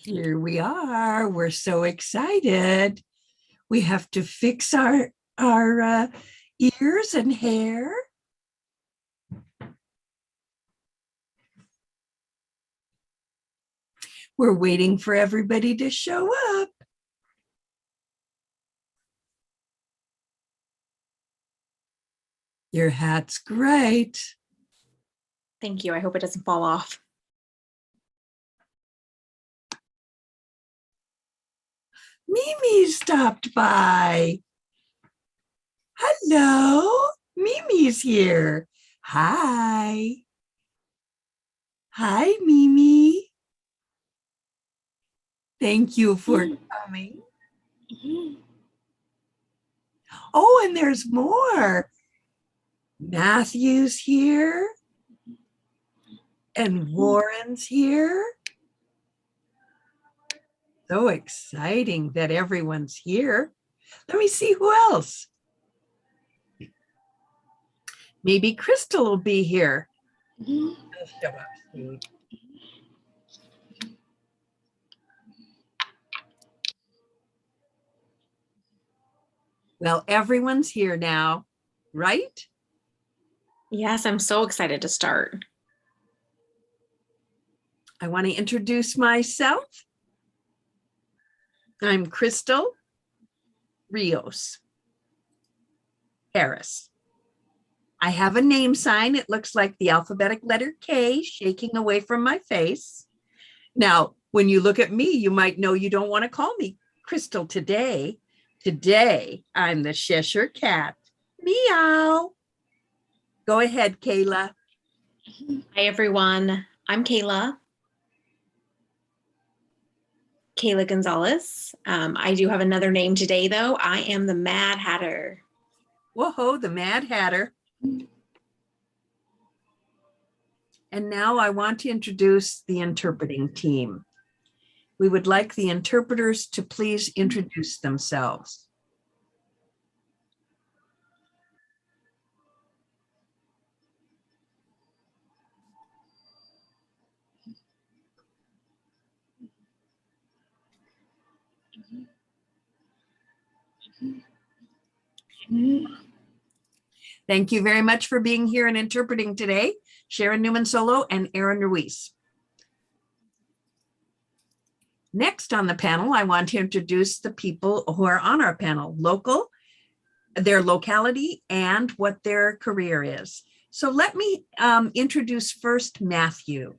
Here we are. We're so excited. We have to fix our ears and hair. We're waiting for everybody to show up. Your hat's great. Thank you. I hope it doesn't fall off. Mimi stopped by. Hello, Mimi's here. Hi. Hi, Mimi. Thank you for coming. Oh, and there's more. Matthew's here. And Warren's here. So exciting that everyone's here. Let me see who else. Maybe Krystal will be here. She'll show up soon. Well, everyone's here now, right? Yes, I'm so excited to start. I want to introduce myself. I'm Krystal Rios Harris. I have a name sign. It looks like the alphabetic letter K shaking away from my face. Now, when you look at me, you might know you don't want to call me Krystal today. Today, I'm the Cheshire Cat. Meow. Go ahead, Kayla. Hi, everyone. I'm Kayla. Kayla Gonzalez. I do have another name today, though. I am the Mad Hatter. Whoa, the Mad Hatter. And now I want to introduce the interpreting team. We would like the interpreters to please introduce themselves. Thank you very much for being here and interpreting today, Sharon Newman Solo and Aaron Ruiz. Next on the panel, I want to introduce the people who are on our panel, their locality, and what their career is. So let me introduce first Matthew.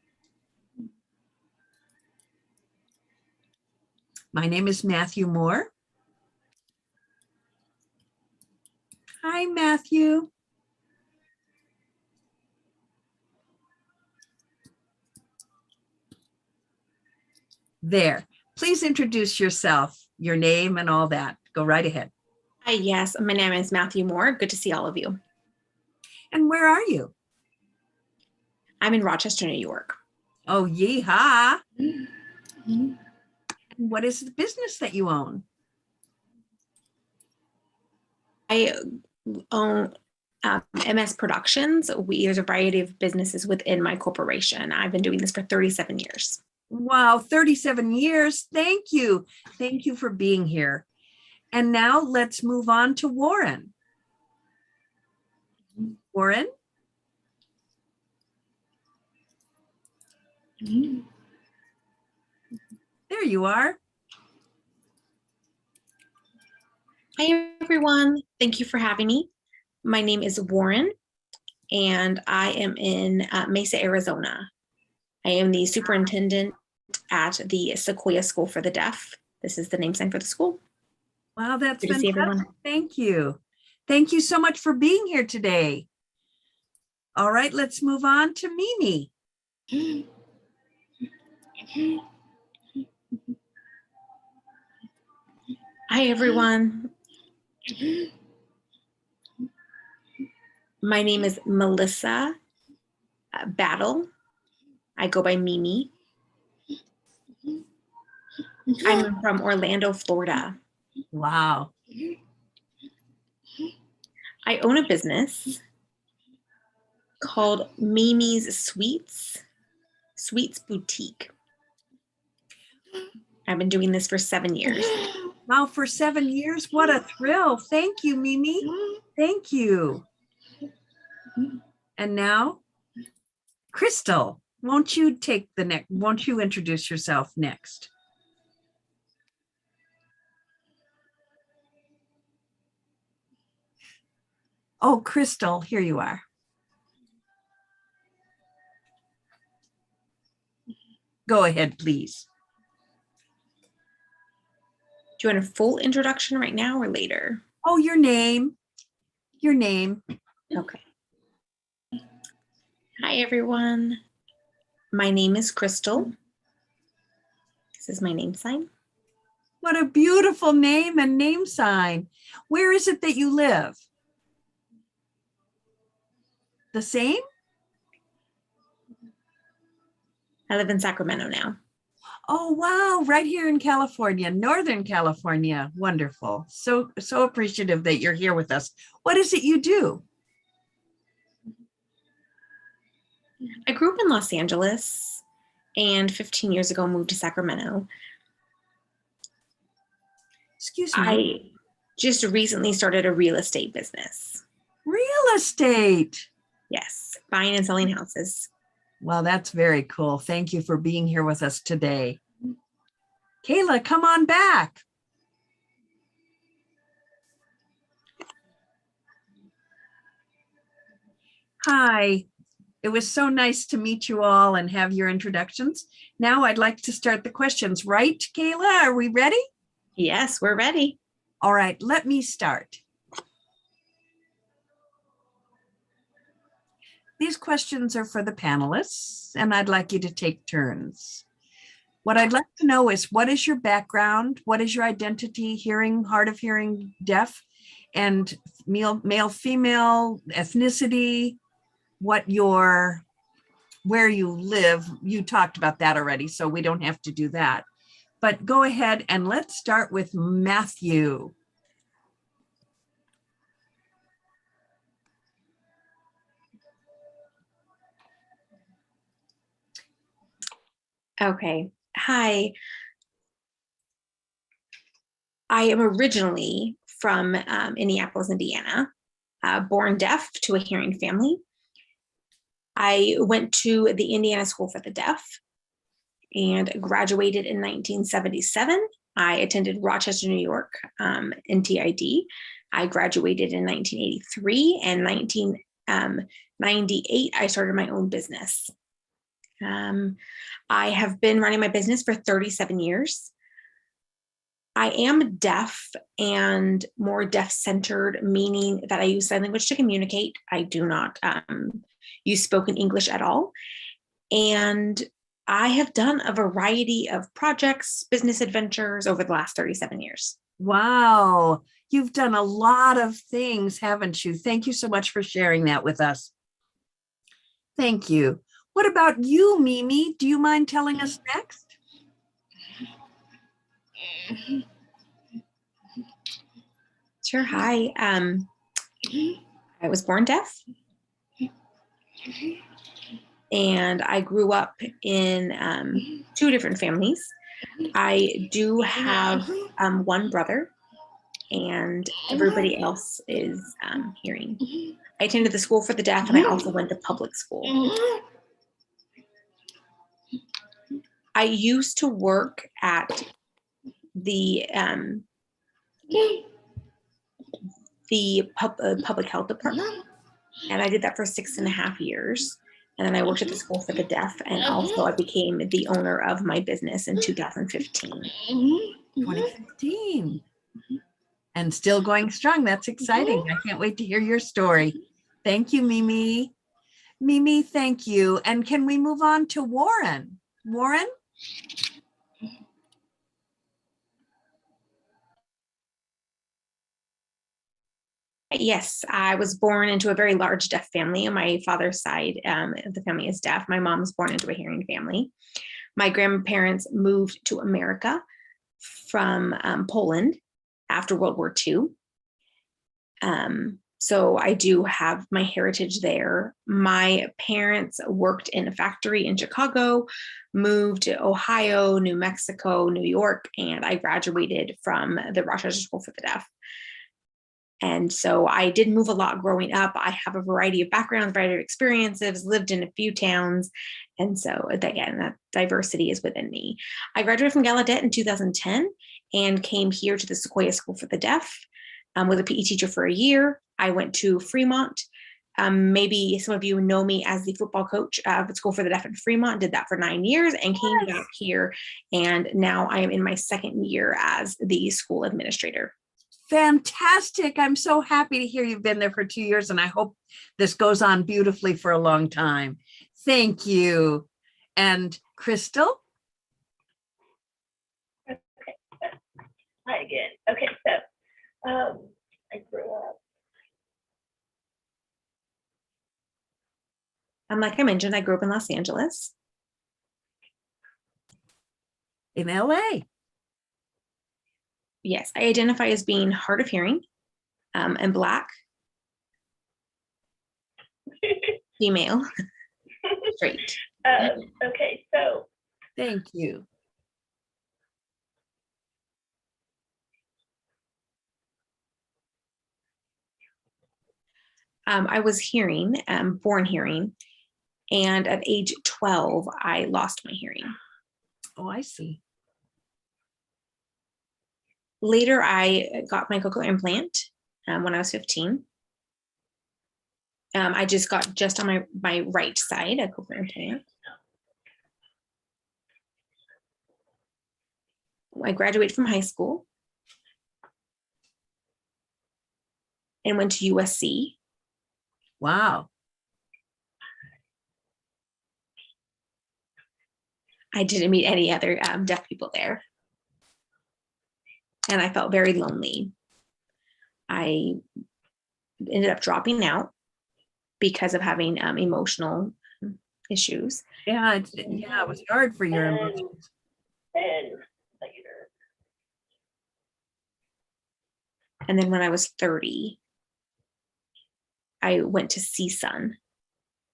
My name is Matthew Moore. Hi, Matthew. There. Please introduce yourself, your name and all that. Go right ahead. Hi, yes. My name is Matthew Moore. Good to see all of you. And where are you? I'm in Rochester, New York. Oh, yeehaw. What is the business that you own? I own MS Productions. There's a variety of businesses within my corporation. I've been doing this for 37 years. Wow, 37 years. Thank you. Thank you for being here. And now let's move on to Warren. Warren? There you are. Hi, everyone. Thank you for having me. My name is Warren, and I am in Mesa, Arizona. I am the superintendent at the Sequoia School for the Deaf. This is the name sign for the school. Wow, that's Good to see fantastic. everyone. Thank you. Thank you so much for being here today. All right, let's move on to Mimi. Hi, everyone. My name is Melissa Battle. I go by Mimi. I'm from Orlando, Florida. Wow. I own a business called Mimi's Sweets Boutique. I've been doing this for 7 years. Wow, for 7 years. What a thrill. Thank you, Mimi. Thank you. And now, Krystal, won't you introduce yourself next? Oh, Krystal, here you are. Go ahead, please. Do you want a full introduction right now or later? Oh, your name. Your name. Okay. Hi, everyone. My name is Krystal. This is my name sign. What a beautiful name and name sign. Where is it that you live? The same? I live in Sacramento now. Oh, wow. Right here in California, Northern California. Wonderful. So appreciative that you're here with us. What is it you do? I grew up in Los Angeles and 15 years ago moved to Sacramento. Excuse me. I just recently started a real estate business. Real estate. Yes, buying and selling houses. Well, that's very cool. Thank you for being here with us today. Kayla, come on back. Hi. It was so nice to meet you all and have your introductions. Now I'd like to start the questions, right, Kayla? Are we ready? Yes, we're ready. All right, let me start. These questions are for the panelists, and I'd like you to take turns. What I'd like to know is, what is your background? What is your identity, hearing, hard of hearing, deaf, and male, female, ethnicity, where you live. You talked about that already, so we don't have to do that. But go ahead and let's start with Matthew. Okay. Hi. I am originally from Indianapolis, Indiana, born deaf to a hearing family. I went to the Indiana School for the Deaf and graduated in 1977. I attended Rochester, New York, NTID. I graduated in 1983, and 1998, I started my own business. I have been running my business for 37 years. I am deaf and more deaf-centered, meaning that I use sign language to communicate. I do not use spoken English at all. And I have done a variety of projects, business adventures over the last 37 years. Wow, you've done a lot of things, haven't you? Thank you so much for sharing that with us. Thank you. What about you, Mimi? Do you mind telling us next? Sure. Hi. I was born deaf. And I grew up in 2 different families. I do have one brother, and everybody else is hearing. I attended the School for the Deaf, and I also went to public school. I used to work at the public health department, and I did that for 6.5 years. And then I worked at the School for the Deaf, and also I became the owner of my business in 2015. 2015. And still going strong. That's exciting. I can't wait to hear your story. Thank you, Mimi. Mimi, thank you. And can we move on to Warren? Warren? Yes, I was born into a very large deaf family. On my father's side, the family is deaf. My mom was born into a hearing family. My grandparents moved to America from Poland after World War II. So I do have my heritage there. My parents worked in a factory in Chicago, moved to Ohio, New Mexico, New York, and I graduated from the Rochester School for the Deaf. And so I did move a lot growing up. I have a variety of backgrounds, variety of experiences, lived in a few towns. And so again, that diversity is within me. I graduated from Gallaudet in 2010 and came here to the Sequoia School for the Deaf. Was a PE teacher for a year. I went to Fremont. Maybe some of you know me as the football coach of the School for the Deaf in Fremont, did that for 9 years and came back here. And now I am in my second year as the school administrator. Fantastic. I'm so happy to hear you've been there for 2 years, and I hope this goes on beautifully for a long time. Thank you. And Krystal? Okay. Hi again. Okay, so I grew up. Like I mentioned, I grew up in Los Angeles. In LA. Yes, I identify as being hard of hearing and Black, female, straight. Okay, so Thank you. I was hearing, born hearing, and at age 12, I lost my hearing. Oh, I see. Later, I got my cochlear implant when I was 15. I just got just on my right side a cochlear implant. I graduated from high school and went to USC. Wow. I didn't meet any other deaf people there. And I felt very lonely. I ended up dropping out because of having emotional issues. Yeah, it was hard for your emotions. and later. And then when I was 30, I went to CSUN,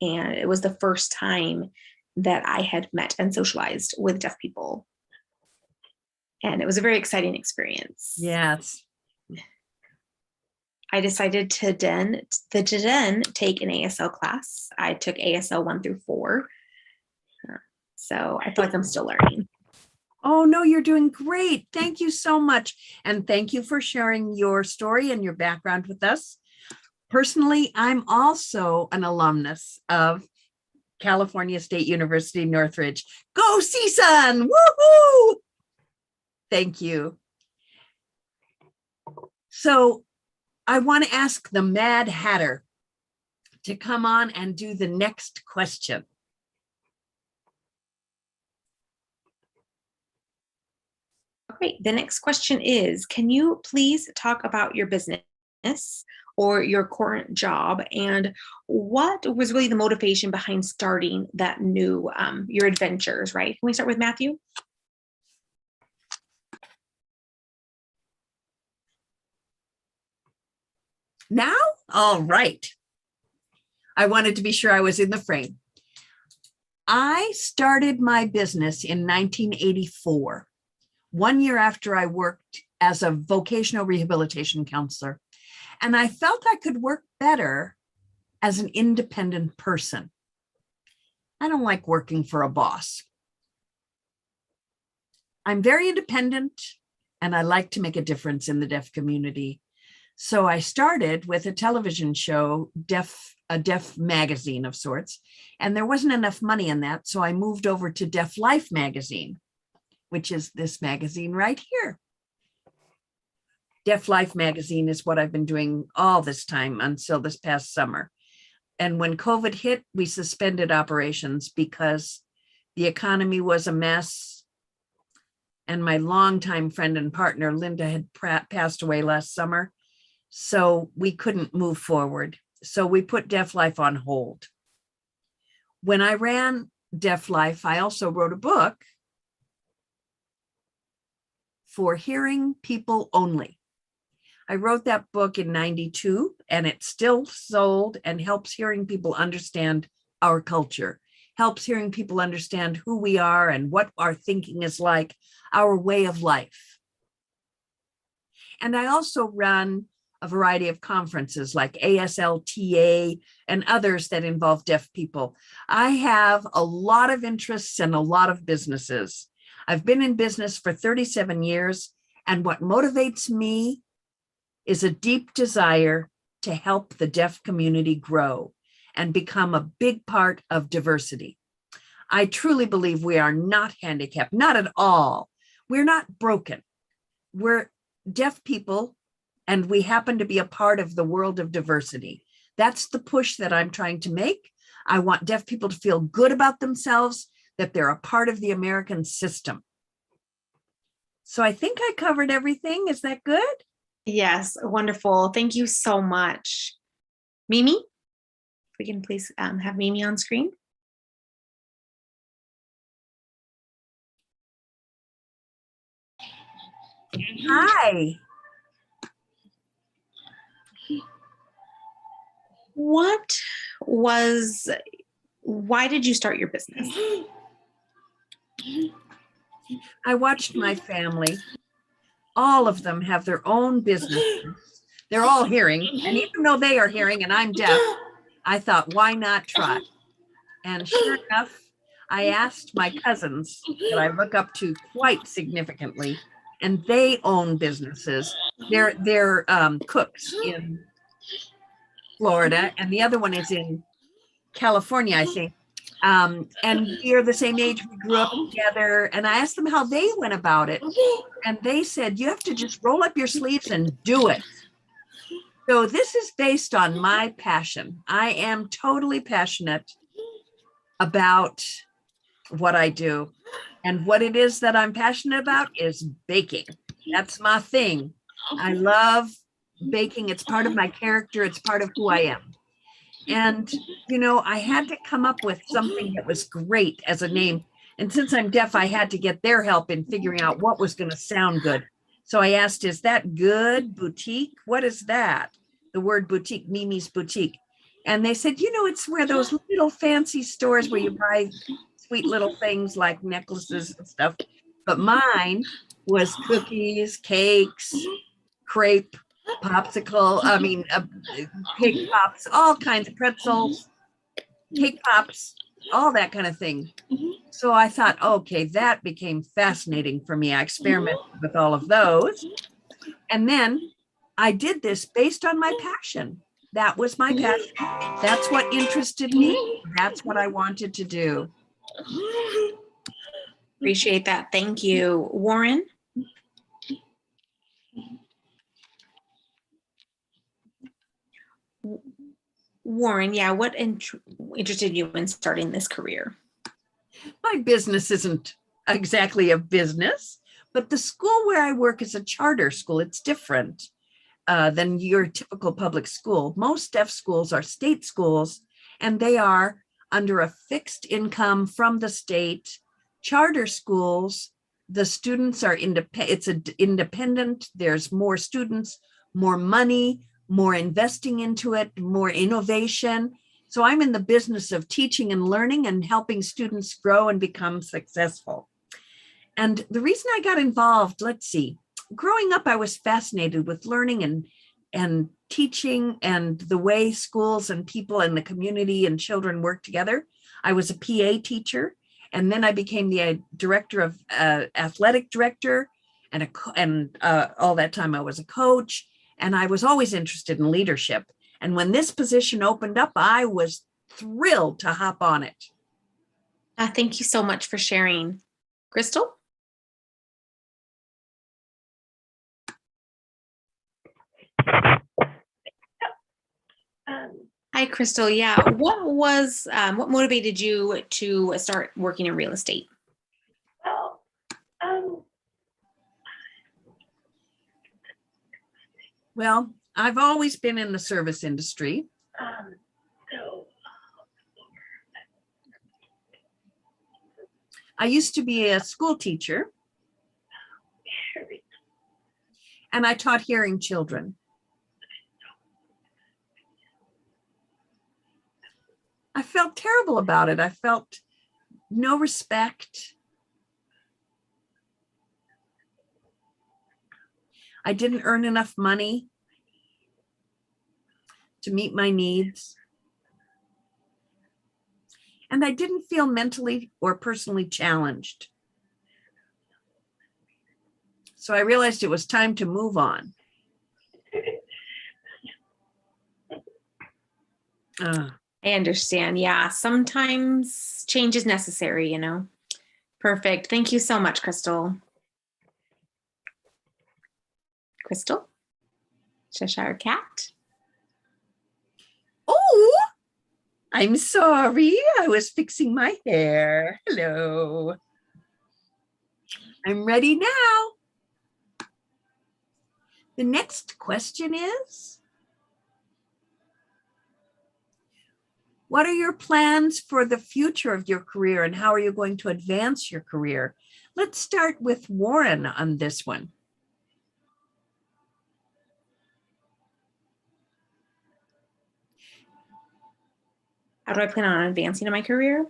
and it was the first time that I had met and socialized with deaf people. And it was a very exciting experience. Yes. I decided to then take an ASL class. I took ASL 1 through 4. So I feel like I'm still learning. Oh, no, you're doing great. Thank you so much. And thank you for sharing your story and your background with us. Personally, I'm also an alumnus of California State University, Northridge. Go CSUN! Woohoo! Thank you. So I want to ask the Mad Hatter to come on and do the next question. Great. The next question is, can you please talk about your business or your current job and what was really the motivation behind starting that new, your adventures, right? Can we start with Matthew? Now? All right. I wanted to be sure I was in the frame. I started my business in 1984, 1 year after I worked as a vocational rehabilitation counselor. And I felt I could work better as an independent person. I don't like working for a boss. I'm very independent and I like to make a difference in the deaf community. So I started with a television show, a deaf magazine of sorts, and there wasn't enough money in that. So I moved over to Deaf Life magazine, which is this magazine right here. Deaf Life magazine is what I've been doing all this time until this past summer. And when COVID hit, we suspended operations because the economy was a mess. And my longtime friend and partner, Linda, had passed away last summer. So we couldn't move forward. So we put Deaf Life on hold. When I ran Deaf Life, I also wrote a book for hearing people only. I wrote that book in 92 and it's still sold and helps hearing people understand our culture, helps hearing people understand who we are and what our thinking is like, our way of life. And I also run a variety of conferences like ASLTA and others that involve deaf people. I have a lot of interests and a lot of businesses. I've been in business for 37 years, and what motivates me is a deep desire to help the deaf community grow and become a big part of diversity. I truly believe we are not handicapped, not at all. We're not broken. We're deaf people, and we happen to be a part of the world of diversity. That's the push that I'm trying to make. I want deaf people to feel good about themselves, that they're a part of the American system. So I think I covered everything. Is that good? Yes, wonderful. Thank you so much. Mimi, if we can please have Mimi on screen. Hi. Why did you start your business? I watched my family. All of them have their own businesses. They're all hearing. And even though they are hearing and I'm deaf, I thought, why not try? And sure enough, I asked my cousins that I look up to quite significantly, and they own businesses. They're cooks in Florida, and the other one is in California, I think. And we are the same age. We grew up together, and I asked them how they went about it. And they said, you have to just roll up your sleeves and do it. So this is based on my passion. I am totally passionate about what I do. And what it is that I'm passionate about is baking. That's my thing. I love baking. It's part of my character. It's part of who I am. And, you know, I had to come up with something that was great as a name. And since I'm deaf, I had to get their help in figuring out what was going to sound good. So I asked, is that good? Boutique? What is that? The word boutique, Mimi's Boutique. And they said, you know, it's where those little fancy stores where you buy sweet little things like necklaces and stuff. But mine was cookies, cakes, crepe, cake pops, all kinds of pretzels, cake pops, all that kind of thing. So I thought, okay, that became fascinating for me. I experimented with all of those. And then I did this based on my passion. That was my passion. That's what interested me. That's what I wanted to do. Appreciate that. Thank you. Warren? Warren, yeah, what interested you in starting this career? My business isn't exactly a business, but the school where I work is a charter school. It's different than your typical public school. Most deaf schools are state schools, and they are under a fixed income from the state. Charter schools, the students are independent. There's more students, more money, more investing into it, more innovation. So I'm in the business of teaching and learning and helping students grow and become successful. And the reason I got involved, let's see, growing up, I was fascinated with learning and teaching and the way schools and people and the community and children work together. I was a PA teacher, and then I became the director of athletic director, and all that time I was a coach, and I was always interested in leadership. And when this position opened up, I was thrilled to hop on it. Thank you so much for sharing. Krystal? Hi, Krystal. Yeah, what motivated you to start working in real estate? Well, I've always been in the service industry. I used to be a school teacher. And I taught hearing children. I felt terrible about it. I felt no respect. I didn't earn enough money to meet my needs. And I didn't feel mentally or personally challenged. So I realized it was time to move on. I understand. Yeah, sometimes change is necessary, you know. Perfect. Thank you so much, Krystal. Krystal? Cheshire Cat? Oh, I'm sorry. I was fixing my hair. Hello. I'm ready now. The next question is, what are your plans for the future of your career and how are you going to advance your career? Let's start with Warren on this one. How do I plan on advancing in my career?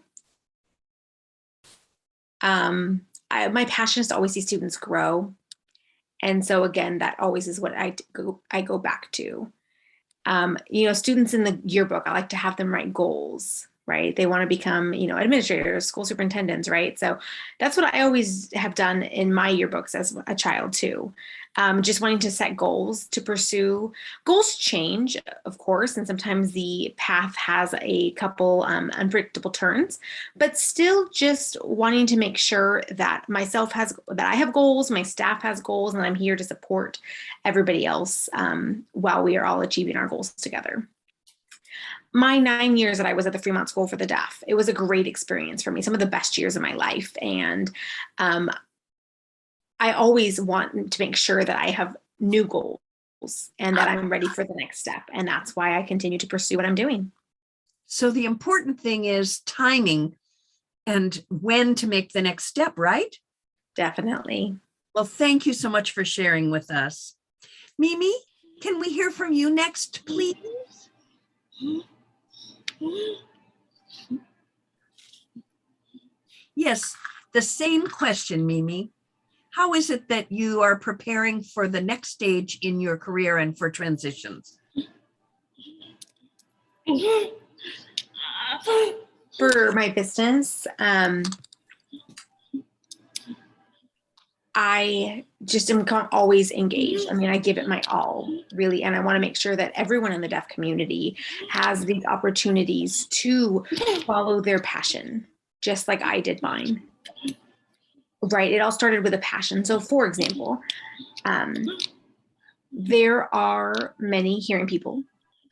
My passion is to always see students grow. And so again, that always is what I go back to. You know, students in the yearbook, I like to have them write goals, right? They want to become, you know, administrators, school superintendents, right? So that's what I always have done in my yearbooks as a child too. Just wanting to set goals to pursue. Goals change, of course, and sometimes the path has a couple unpredictable turns, but still just wanting to make sure that I have goals, my staff has goals, and I'm here to support everybody else while we are all achieving our goals together. My 9 years that I was at the Fremont School for the Deaf, it was a great experience for me, some of the best years of my life. And I always want to make sure that I have new goals and that I'm ready for the next step. And that's why I continue to pursue what I'm doing. So the important thing is timing and when to make the next step, right? Definitely. Well, thank you so much for sharing with us. Mimi, can we hear from you next, please? Yes, the same question, Mimi. How is it that you are preparing for the next stage in your career and for transitions? For my business, I just am always engaged. I mean, I give it my all, really. And I want to make sure that everyone in the deaf community has these opportunities to follow their passion, just like I did mine. Right. It all started with a passion. So, for example, there are many hearing people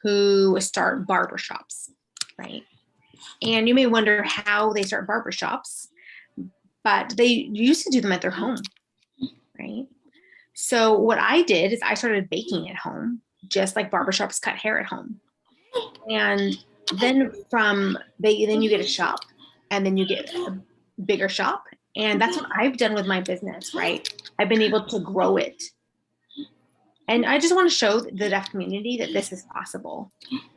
who start barbershops, right? And you may wonder how they start barbershops, but they used to do them at their home, right? So what I did is I started baking at home, just like barbershops cut hair at home. And then then you get a shop, and then you get a bigger shop. And that's what I've done with my business, right? I've been able to grow it. And I just want to show the deaf community that this is possible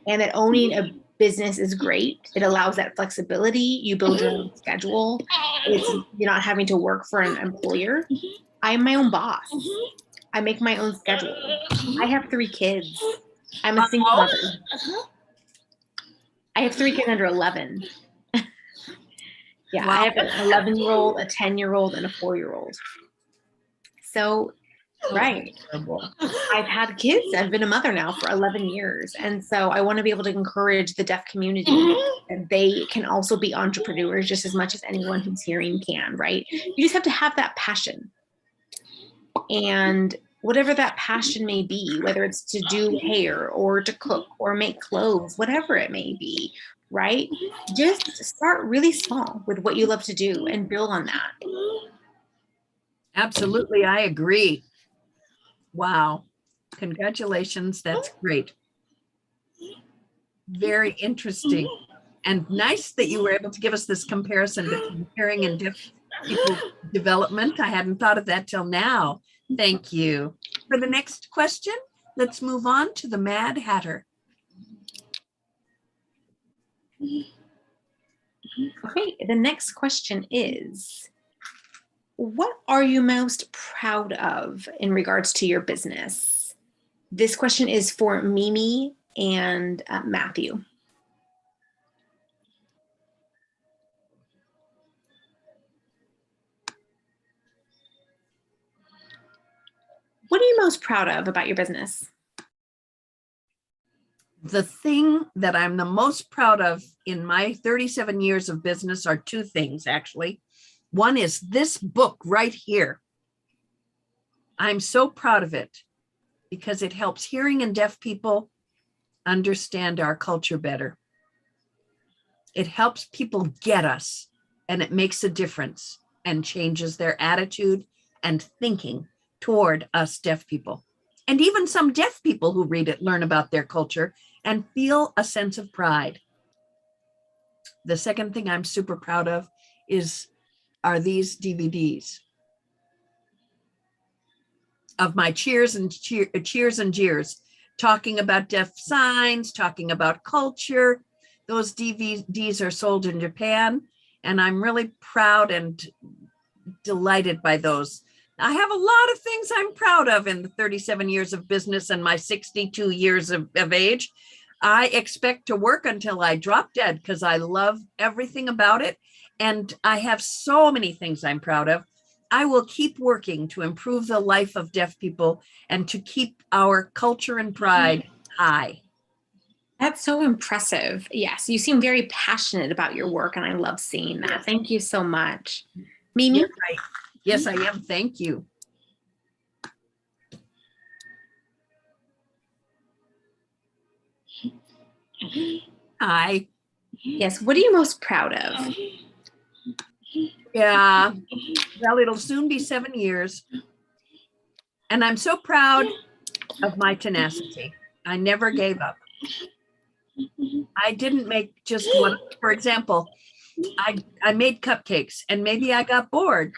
and that owning a business is great. It allows that flexibility. You build your own schedule. You're not having to work for an employer. I'm my own boss. I make my own schedule. I have 3 kids. I'm a single mother. I have 3 kids under 11. Yeah, wow. I have an 11-year-old, a 10-year-old, and a 4-year-old. So, right. I've had kids. I've been a mother now for 11 years. And so I want to be able to encourage the deaf community that they can also be entrepreneurs just as much as anyone who's hearing can, right? You just have to have that passion. And whatever that passion may be, whether it's to do hair or to cook or make clothes, whatever it may be, right? Just start really small with what you love to do and build on that. Absolutely, I agree. Wow. Congratulations. That's great. Very interesting. And nice that you were able to give us this comparison between hearing and deaf people development. I hadn't thought of that till now. Thank you. For the next question, let's move on to the Mad Hatter. Okay, the next question is, what are you most proud of in regards to your business? This question is for Mimi and Matthew. What are you most proud of about your business? The thing that I'm the most proud of in my 37 years of business are two things, actually. One is this book right here. I'm so proud of it because it helps hearing and deaf people understand our culture better. It helps people get us, and it makes a difference and changes their attitude and thinking toward us deaf people. And even some deaf people who read it learn about their culture and feel a sense of pride. The second thing I'm super proud of are these DVDs of my cheers and jeers, talking about deaf signs, talking about culture. Those DVDs are sold in Japan, and I'm really proud and delighted by those. I have a lot of things I'm proud of in the 37 years of business and my 62 years of age. I expect to work until I drop dead because I love everything about it. And I have so many things I'm proud of. I will keep working to improve the life of deaf people and to keep our culture and pride high. That's so impressive. Yes, you seem very passionate about your work, and I love seeing that. Thank you so much. Mimi? You're right. Yes, I am. Thank you. Hi. Yes, what are you most proud of? Yeah, well, it'll soon be 7 years. And I'm so proud of my tenacity. I never gave up. I didn't make just one. For example, I made cupcakes and maybe I got bored,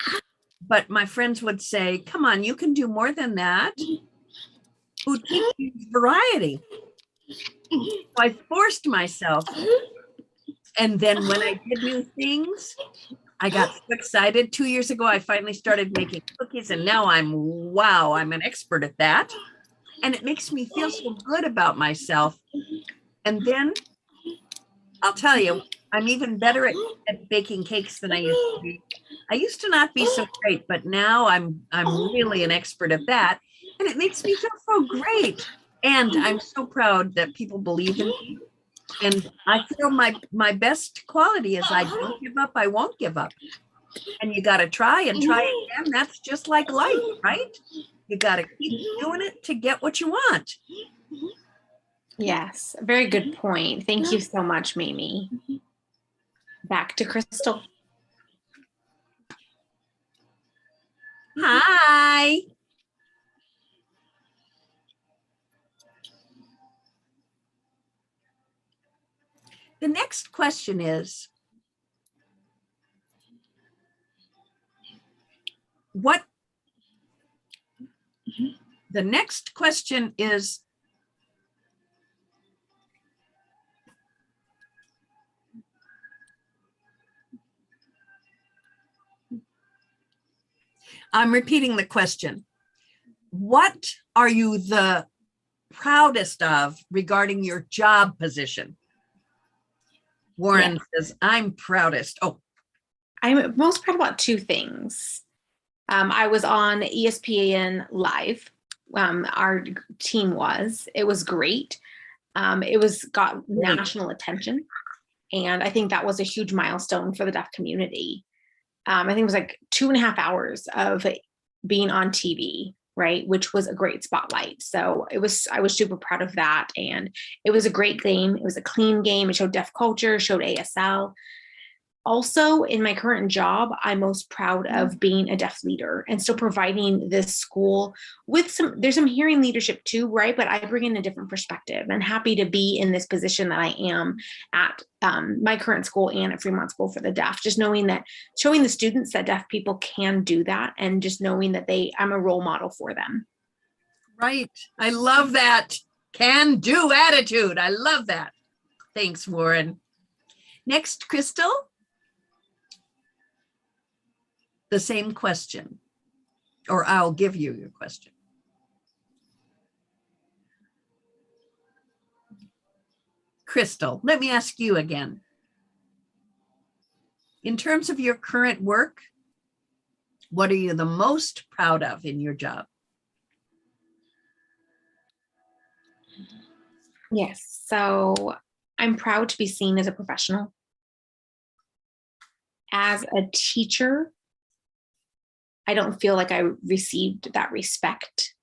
but my friends would say, come on, you can do more than that. Who teaches variety? So I forced myself. And then when I did new things, I got so excited. 2 years ago, I finally started making cookies, and now I'm an expert at that. And it makes me feel so good about myself. And then I'll tell you, I'm even better at baking cakes than I used to be. I used to not be so great, but now I'm really an expert at that. And it makes me feel so great. And I'm so proud that people believe in me. And I feel my best quality is I don't give up, I won't give up. And you got to try and try again. That's just like life, right? You got to keep doing it to get what you want. Yes, very good point. Thank you so much, Mimi. Back to Krystal. Hi. The next question is, the next question is, I'm repeating the question. What are you the proudest of regarding your job position? Warren says, I'm proudest. Oh, I'm most proud about two things. I was on ESPN Live. Our team it was great. It got national attention. And I think that was a huge milestone for the deaf community. I think it was like 2.5 hours of being on TV, right? Which was a great spotlight. So I was super proud of that. And it was a great game. It was a clean game. It showed deaf culture, showed ASL. Also, in my current job, I'm most proud of being a deaf leader and still providing this school with there's some hearing leadership too, right? But I bring in a different perspective and happy to be in this position that I am at my current school and at Fremont School for the Deaf. Just knowing that, showing the students that deaf people can do that, and just knowing that I'm a role model for them. Right. I love that can-do attitude. I love that. Thanks, Warren. Next, Krystal. The same question, or I'll give you your question. Krystal, let me ask you again. In terms of your current work, what are you the most proud of in your job? Yes, so I'm proud to be seen as a professional. As a teacher, I don't feel like I received that respect,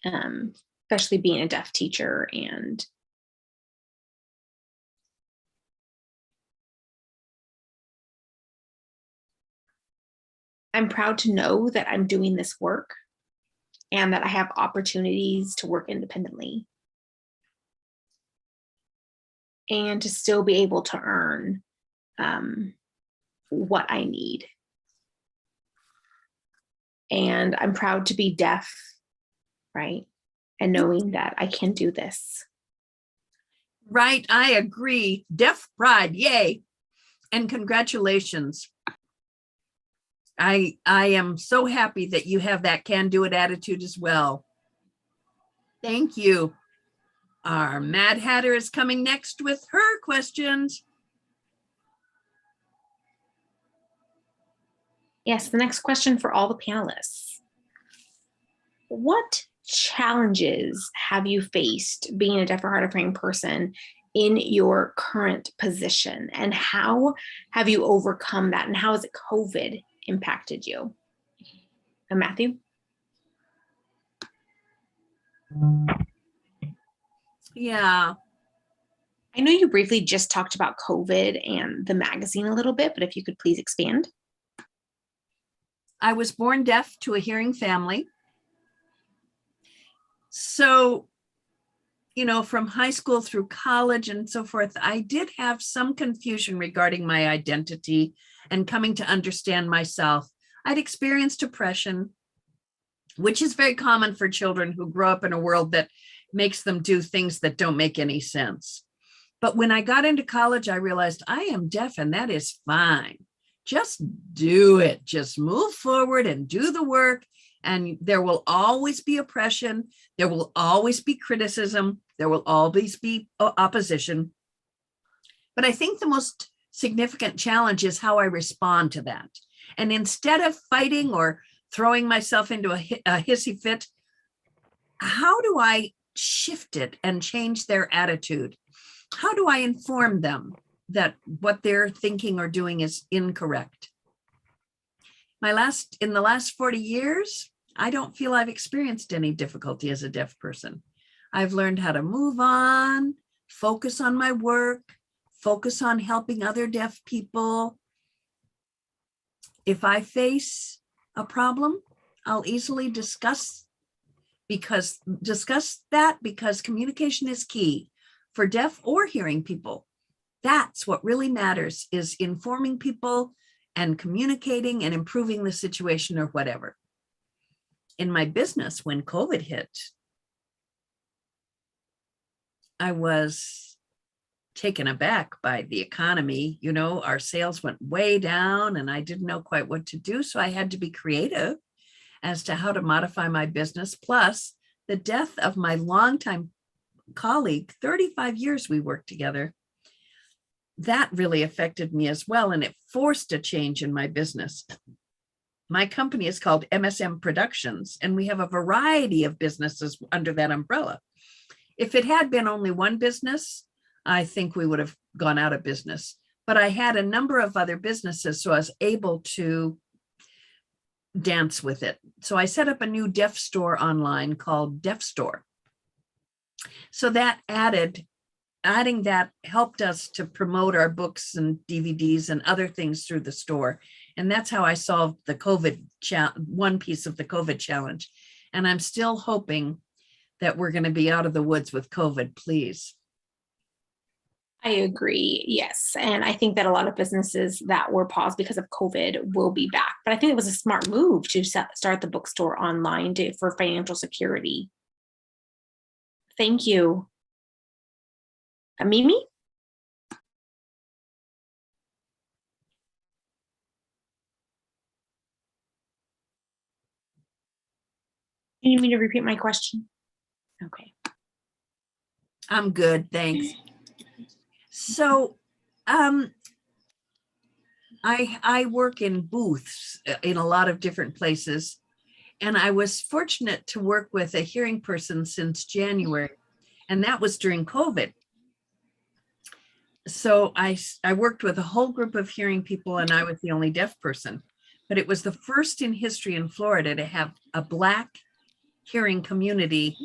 especially being a deaf teacher. And I'm proud to know that I'm doing this work and that I have opportunities to work independently and to still be able to earn what I need. And I'm proud to be deaf, right? And knowing that I can do this. Right, I agree. Deaf pride, yay. And congratulations. I am so happy that you have that can-do-it attitude as well. Thank you. Our Mad Hatter is coming next with her questions. Yes, the next question for all the panelists. What challenges have you faced being a deaf or hard of hearing person in your current position? And how have you overcome that? And how has COVID impacted you? Matthew? Yeah. I know you briefly just talked about COVID and the magazine a little bit, but if you could please expand. I was born deaf to a hearing family. So, you know, from high school through college and so forth, I did have some confusion regarding my identity and coming to understand myself. I'd experienced depression, which is very common for children who grow up in a world that makes them do things that don't make any sense. But when I got into college, I realized I am deaf and that is fine. Just do it. Just move forward and do the work. And there will always be oppression. There will always be criticism. There will always be opposition. But I think the most significant challenge is how I respond to that. And instead of fighting or throwing myself into a hissy fit, how do I shift it and change their attitude? How do I inform them that what they're thinking or doing is incorrect? In the last 40 years, I don't feel I've experienced any difficulty as a deaf person. I've learned how to move on, focus on my work, focus on helping other deaf people. If I face a problem, I'll easily discuss that because communication is key for deaf or hearing people. That's what really matters, is informing people and communicating and improving the situation or whatever. In my business, when COVID hit, I was taken aback by the economy. You know, our sales went way down and I didn't know quite what to do. So I had to be creative as to how to modify my business. Plus, the death of my longtime colleague, 35 years we worked together, that really affected me as well. And it forced a change in my business. My company is called MSM Productions, and we have a variety of businesses under that umbrella. If it had been only one business, I think we would have gone out of business. But I had a number of other businesses, so I was able to dance with it. So I set up a new deaf store online called Deaf Store. So that adding that helped us to promote our books and DVDs and other things through the store. And that's how I solved the COVID one piece of the COVID challenge. And I'm still hoping that we're going to be out of the woods with COVID, please. I agree. Yes. And I think that a lot of businesses that were paused because of COVID will be back. But I think it was a smart move to start the bookstore online for financial security. Thank you. Mimi? You need me to repeat my question? Okay. I'm good, thanks. So, I work in booths in a lot of different places, and I was fortunate to work with a hearing person since January, and that was during COVID. So I worked with a whole group of hearing people, and I was the only deaf person. But it was the first in history in Florida to have a Black hearing community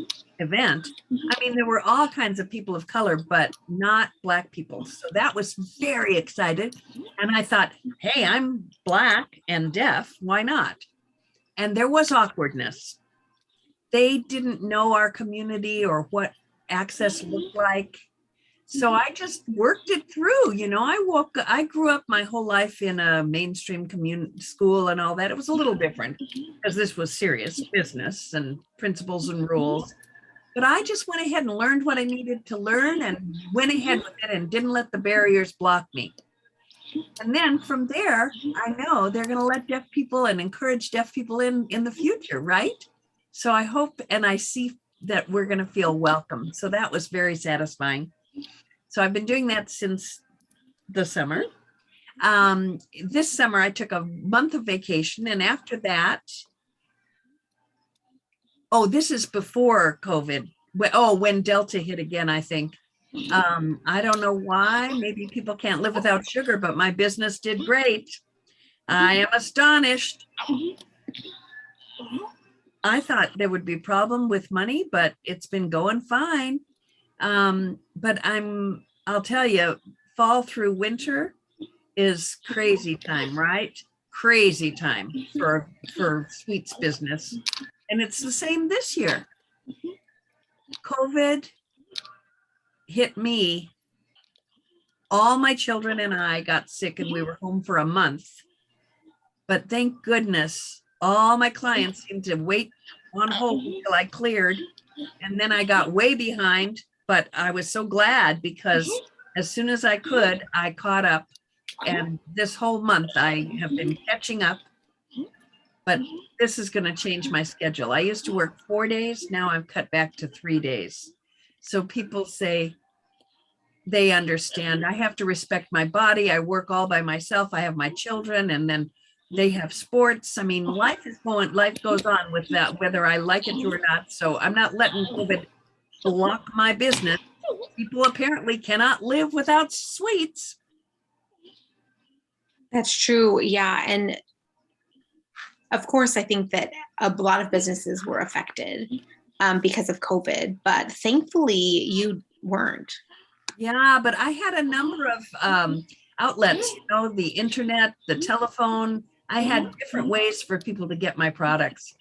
event. I mean, there were all kinds of people of color, but not Black people. So that was very excited. And I thought, hey, I'm Black and deaf. Why not? And there was awkwardness. They didn't know our community or what access looked like. So I just worked it through. I grew up my whole life in a mainstream community school and all that. It was a little different because this was serious business and principles and rules. But I just went ahead and learned what I needed to learn and went ahead with it and didn't let the barriers block me. And then from there, I know they're going to let deaf people and encourage deaf people in the future, right? So I hope and I see that we're going to feel welcome. So that was very satisfying. So I've been doing that since the summer. This summer, I took a month of vacation. And after that, this is before COVID. When Delta hit again, I think. I don't know why. Maybe people can't live without sugar, but my business did great. I am astonished. I thought there would be a problem with money, but it's been going fine. But I'll tell you, fall through winter is crazy time, right? Crazy time for sweets business. And it's the same this year. COVID hit me. All my children and I got sick and we were home for a month. But thank goodness, all my clients seemed to wait on hold until I cleared. And then I got way behind, but I was so glad because as soon as I could, I caught up. And this whole month I have been catching up. But this is going to change my schedule. I used to work 4 days. Now I've cut back to 3 days. So people say they understand. I have to respect my body. I work all by myself. I have my children and then they have sports. I mean, life goes on with that, whether I like it or not. So I'm not letting COVID block my business. People apparently cannot live without sweets. That's true. Yeah. And of course, I think that a lot of businesses were affected because of COVID, but thankfully you weren't. Yeah, but I had a number of outlets, the internet, the telephone. I had different ways for people to get my products.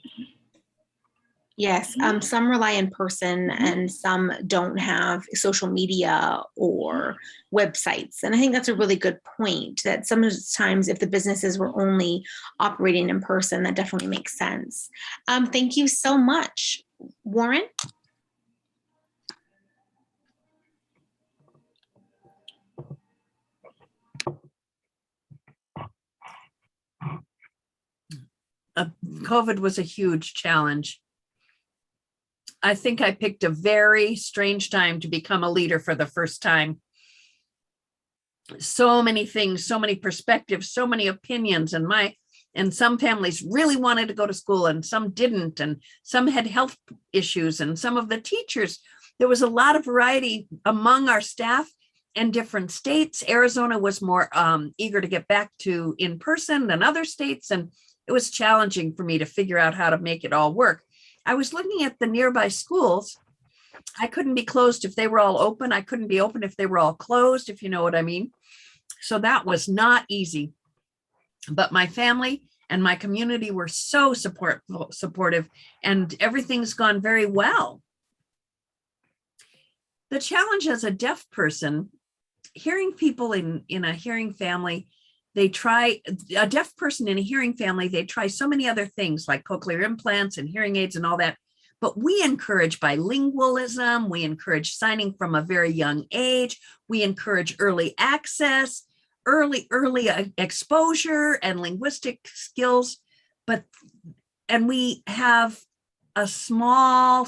Yes, some rely in person and some don't have social media or websites. And I think that's a really good point that sometimes if the businesses were only operating in person, that definitely makes sense. Thank you so much. Warren? COVID was a huge challenge. I think I picked a very strange time to become a leader for the first time. So many things, so many perspectives, so many opinions, and some families really wanted to go to school and some didn't, and some had health issues, and some of the teachers, there was a lot of variety among our staff and different states. Arizona was more eager to get back to in person than other states, and it was challenging for me to figure out how to make it all work. I was looking at the nearby schools. I couldn't be closed if they were all open. I couldn't be open if they were all closed, if you know what I mean. So that was not easy. But my family and my community were so supportive, and everything's gone very well. The challenge as a deaf person hearing people in a hearing family, they try, a deaf person in a hearing family, they try so many other things like cochlear implants and hearing aids and all that. But we encourage bilingualism. We encourage signing from a very young age. We encourage early access, early exposure and linguistic skills. And we have a small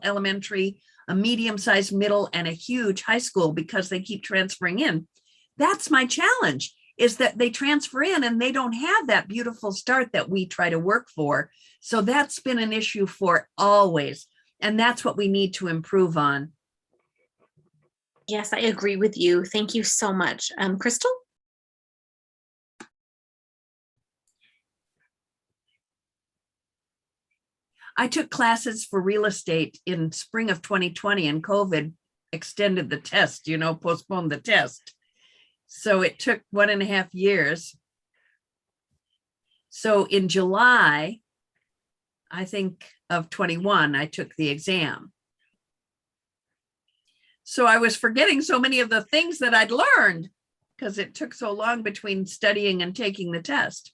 elementary, a medium-sized middle, and a huge high school because they keep transferring in. That's my challenge, is that they transfer in and they don't have that beautiful start that we try to work for. So that's been an issue for always. And that's what we need to improve on. Yes, I agree with you. Thank you so much. Krystal? I took classes for real estate in spring of 2020 and COVID extended the test, postponed the test. So it took 1.5 years. So in July, I think of 21, I took the exam. So I was forgetting so many of the things that I'd learned because it took so long between studying and taking the test.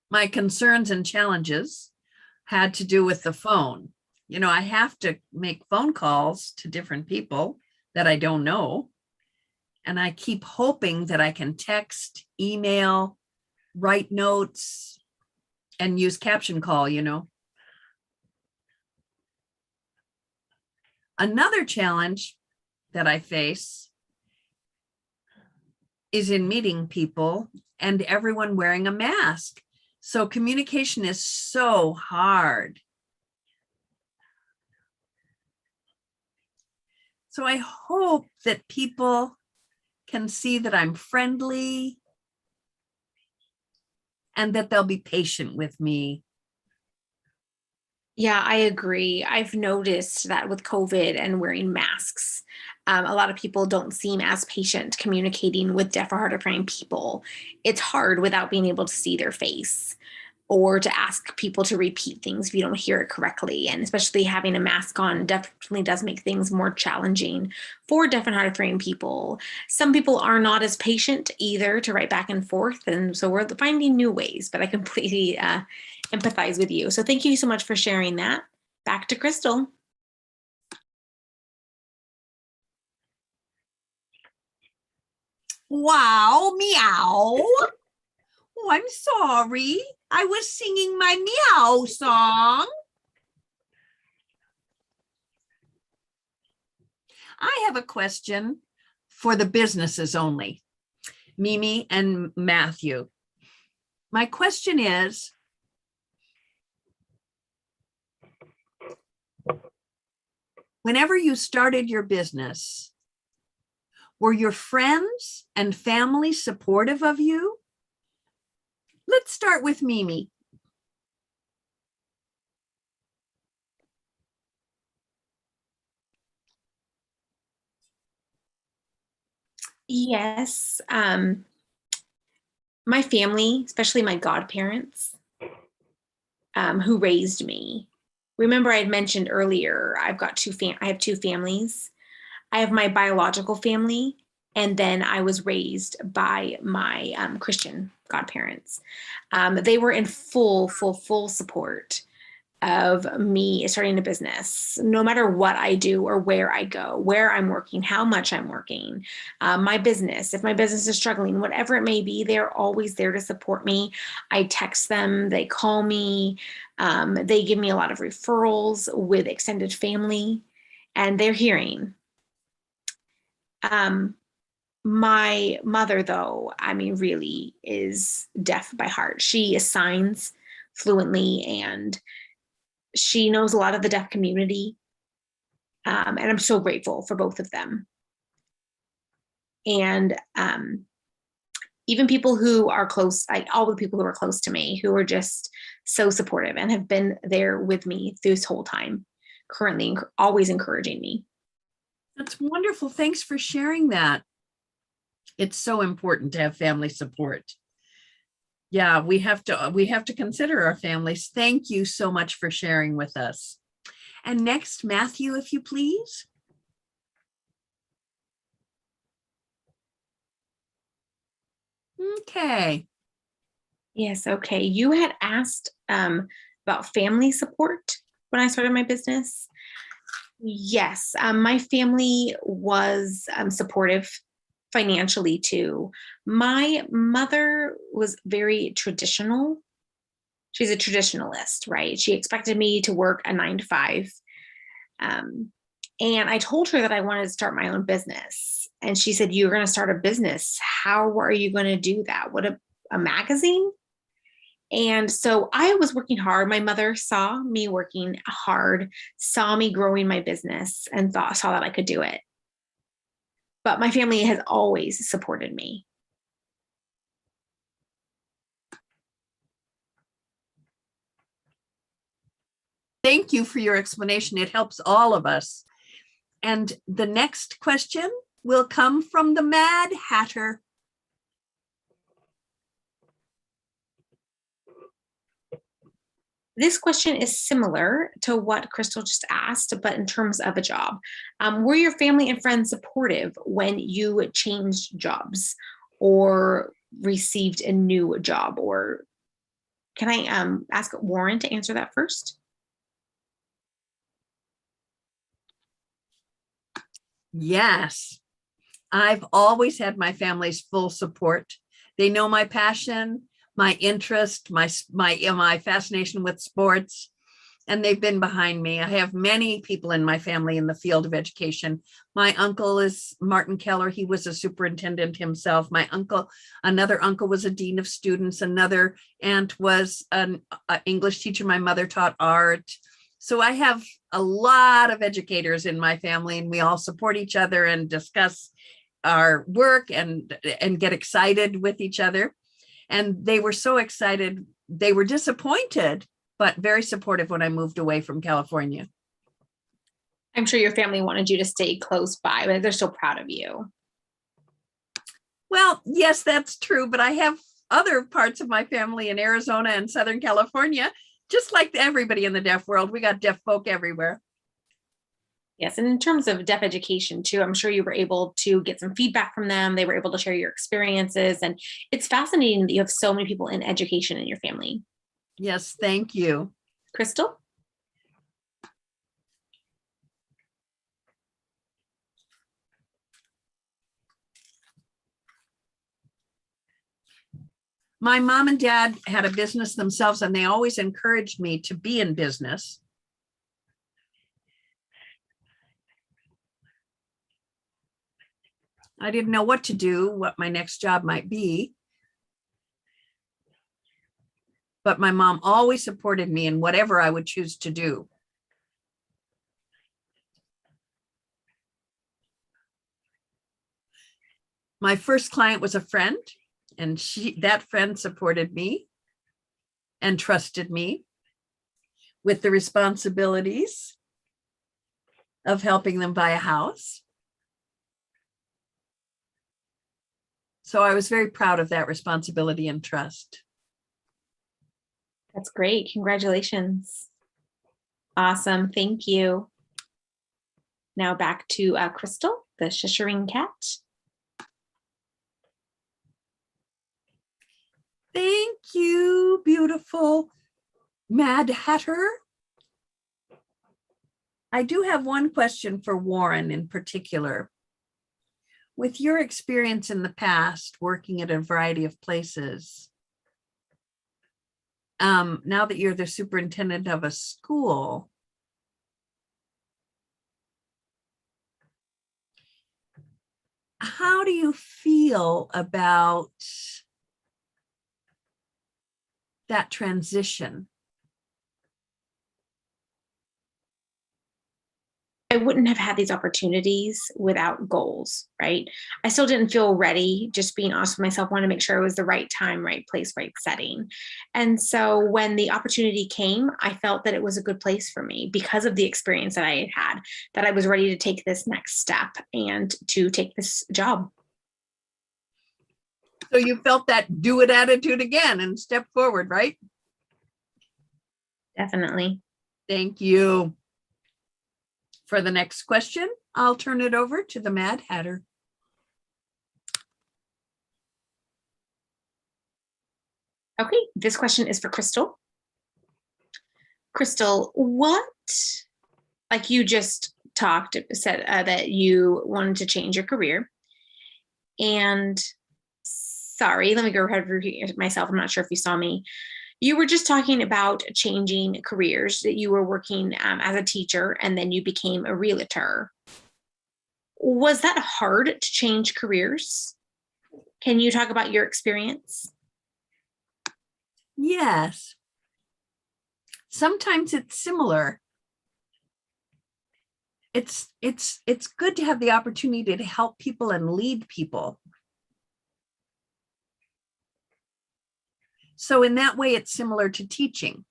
My concerns and challenges had to do with the phone. I have to make phone calls to different people that I don't know. And I keep hoping that I can text, email, write notes, and use caption call, Another challenge that I face is in meeting people and everyone wearing a mask. So communication is so hard. So I hope that people can see that I'm friendly and that they'll be patient with me. Yeah, I agree. I've noticed that with COVID and wearing masks, a lot of people don't seem as patient communicating with deaf or hard of hearing people. It's hard without being able to see their face or to ask people to repeat things if you don't hear it correctly. And especially having a mask on definitely does make things more challenging for deaf and hard of hearing people. Some people are not as patient either to write back and forth. And so we're finding new ways, but I completely empathize with you. So thank you so much for sharing that. Back to Krystal. Wow, meow. Oh, I'm sorry. I was singing my meow song. I have a question for the businesses only, Mimi and Matthew. My question is, whenever you started your business, were your friends and family supportive of you? Let's start with Mimi. Yes. My family, especially my godparents, who raised me. Remember, I had mentioned earlier, I have two families. I have my biological family, and then I was raised by my Christian godparents. They were in full support of me starting a business, no matter what I do or where I go, where I'm working, how much I'm working, my business, if my business is struggling, whatever it may be, they're always there to support me. I text them, they call me, they give me a lot of referrals with extended family, and they're hearing. My mother, though, really is deaf by heart. She signs fluently, and she knows a lot of the deaf community. And I'm so grateful for both of them. And even people who are close, like all the people who are close to me, who are just so supportive and have been there with me through this whole time, currently always encouraging me. That's wonderful. Thanks for sharing that. It's so important to have family support. Yeah, we have to consider our families. Thank you so much for sharing with us. And next, Matthew, if you please. Okay. Yes, okay. You had asked about family support when I started my business. Yes, my family was supportive financially too. My mother was very traditional. She's a traditionalist, right? She expected me to work a 9 to 5. And I told her that I wanted to start my own business. And she said, "You're going to start a business. How are you going to do that? What a magazine?" And so I was working hard. My mother saw me working hard, saw me growing my business, and saw that I could do it. But my family has always supported me. Thank you for your explanation. It helps all of us. And the next question will come from the Mad Hatter. This question is similar to what Krystal just asked, but in terms of a job. Were your family and friends supportive when you changed jobs or received a new job? Or can I ask Warren to answer that first? Yes, I've always had my family's full support. They know my passion, my interest, my fascination with sports, and they've been behind me. I have many people in my family in the field of education. My uncle is Martin Keller. He was a superintendent himself. Another uncle was a dean of students. Another aunt was an English teacher. My mother taught art. So I have a lot of educators in my family, and we all support each other and discuss our work and get excited with each other. And they were so excited. They were disappointed, but very supportive when I moved away from California. I'm sure your family wanted you to stay close by, but they're so proud of you. Well, yes, that's true, but I have other parts of my family in Arizona and Southern California. Just like everybody in the deaf world, we got deaf folk everywhere. Yes, and in terms of deaf education too, I'm sure you were able to get some feedback from them. They were able to share your experiences, and it's fascinating that you have so many people in education in your family. Yes, thank you. Krystal? My mom and dad had a business themselves, and they always encouraged me to be in business. I didn't know what to do, what my next job might be. But my mom always supported me in whatever I would choose to do. My first client was a friend, and that friend supported me and trusted me with the responsibilities of helping them buy a house. So I was very proud of that responsibility and trust. That's great. Congratulations. Awesome. Thank you. Now back to Krystal, the Cheshire cat. Thank you, beautiful Mad Hatter. I do have one question for Warren in particular. With your experience in the past, working at a variety of places, now that you're the superintendent of a school, how do you feel about that transition? I wouldn't have had these opportunities without goals, right? I still didn't feel ready, just being honest with myself, wanted to make sure it was the right time, right place, right setting. And so when the opportunity came, I felt that it was a good place for me because of the experience that I had, that I was ready to take this next step and to take this job. So you felt that do it attitude again and step forward, right? Definitely. Thank you. For the next question, I'll turn it over to the Mad Hatter. Okay, this question is for Krystal. Krystal, what, like you just said that you wanted to change your career. And sorry, let me go ahead and repeat myself. I'm not sure if you saw me. You were just talking about changing careers, that you were working as a teacher and then you became a realtor. Was that hard to change careers? Can you talk about your experience? Yes. Sometimes it's similar. It's good to have the opportunity to help people and lead people. So in that way, it's similar to teaching.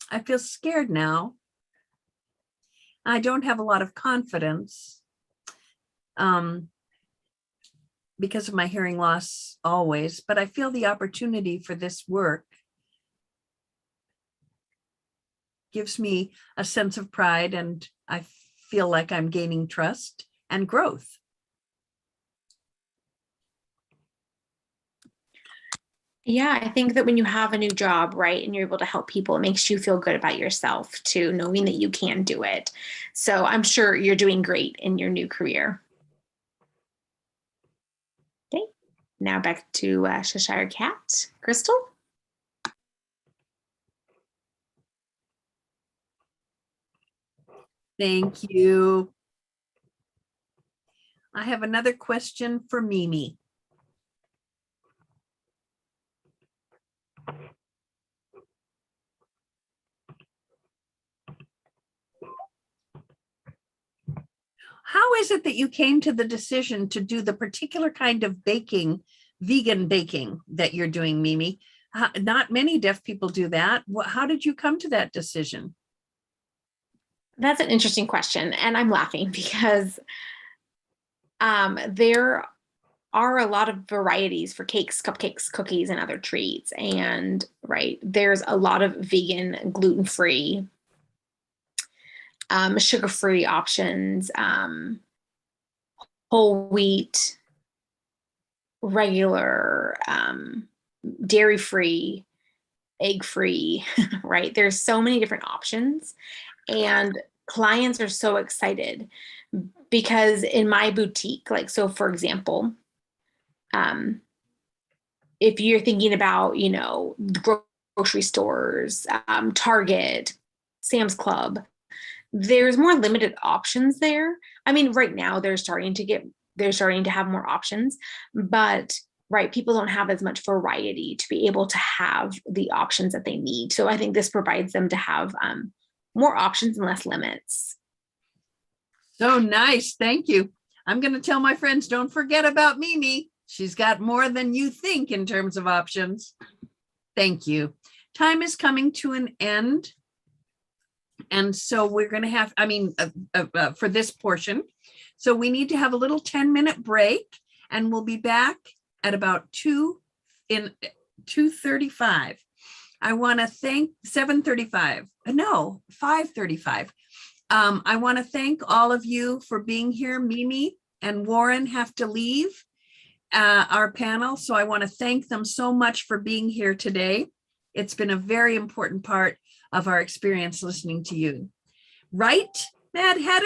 I feel scared now. I don't have a lot of confidence because of my hearing loss always, but I feel the opportunity for this work gives me a sense of pride, and I feel like I'm gaining trust and growth. Yeah, I think that when you have a new job, right, and you're able to help people, it makes you feel good about yourself too, knowing that you can do it. So I'm sure you're doing great in your new career. Okay, now back to Cheshire Cat. Krystal? Thank you. I have another question for Mimi. How is it that you came to the decision to do the particular kind of baking, vegan baking that you're doing, Mimi? Not many deaf people do that. How did you come to that decision? That's an interesting question. And I'm laughing because there are a lot of varieties for cakes, cupcakes, cookies, and other treats. And right, there's a lot of vegan, gluten-free, sugar-free options, whole wheat, regular, dairy-free, egg-free, right? There's so many different options, and clients are so excited because in my boutique, like, so for example, if you're thinking about, you know, grocery stores, Target, Sam's Club, there's more limited options there. I mean, right now they're starting to have more options, but right, people don't have as much variety to be able to have the options that they need. So I think this provides them to have more options and less limits. So nice. Thank you. I'm going to tell my friends, don't forget about Mimi. She's got more than you think in terms of options. Thank you. Time is coming to an end. And so we're going to have, for this portion. So we need to have a little 10-minute break, and we'll be back at about 2:35. I want to thank 7:35. No, 5:35. I want to thank all of you for being here. Mimi and Warren have to leave our panel, so I want to thank them so much for being here today. It's been a very important part of our experience listening to you. Right, Mad Hatter?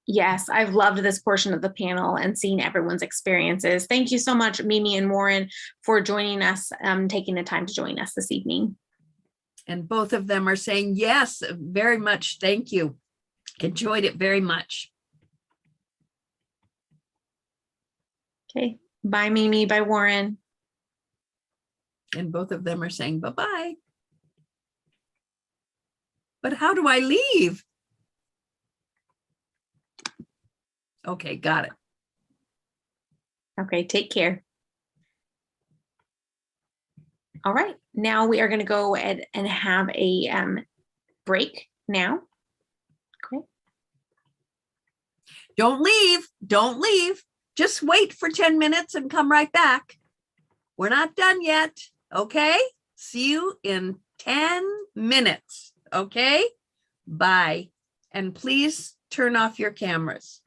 Yes, I've loved this portion of the panel and seeing everyone's experiences. Thank you so much, Mimi and Warren, for joining us, taking the time to join us this evening. And both of them are saying yes, very much. Thank you. Enjoyed it very much. Okay, bye, Mimi, bye, Warren. And both of them are saying bye-bye. But how do I leave? Okay, got it. Okay, take care. All right, now we are going to go ahead and have a break now. Okay. Don't leave. Don't leave. just wait for 10 minutes and come right back. We're not done yet. Okay. See you in 10 minutes. Okay. Bye. And please turn off your cameras.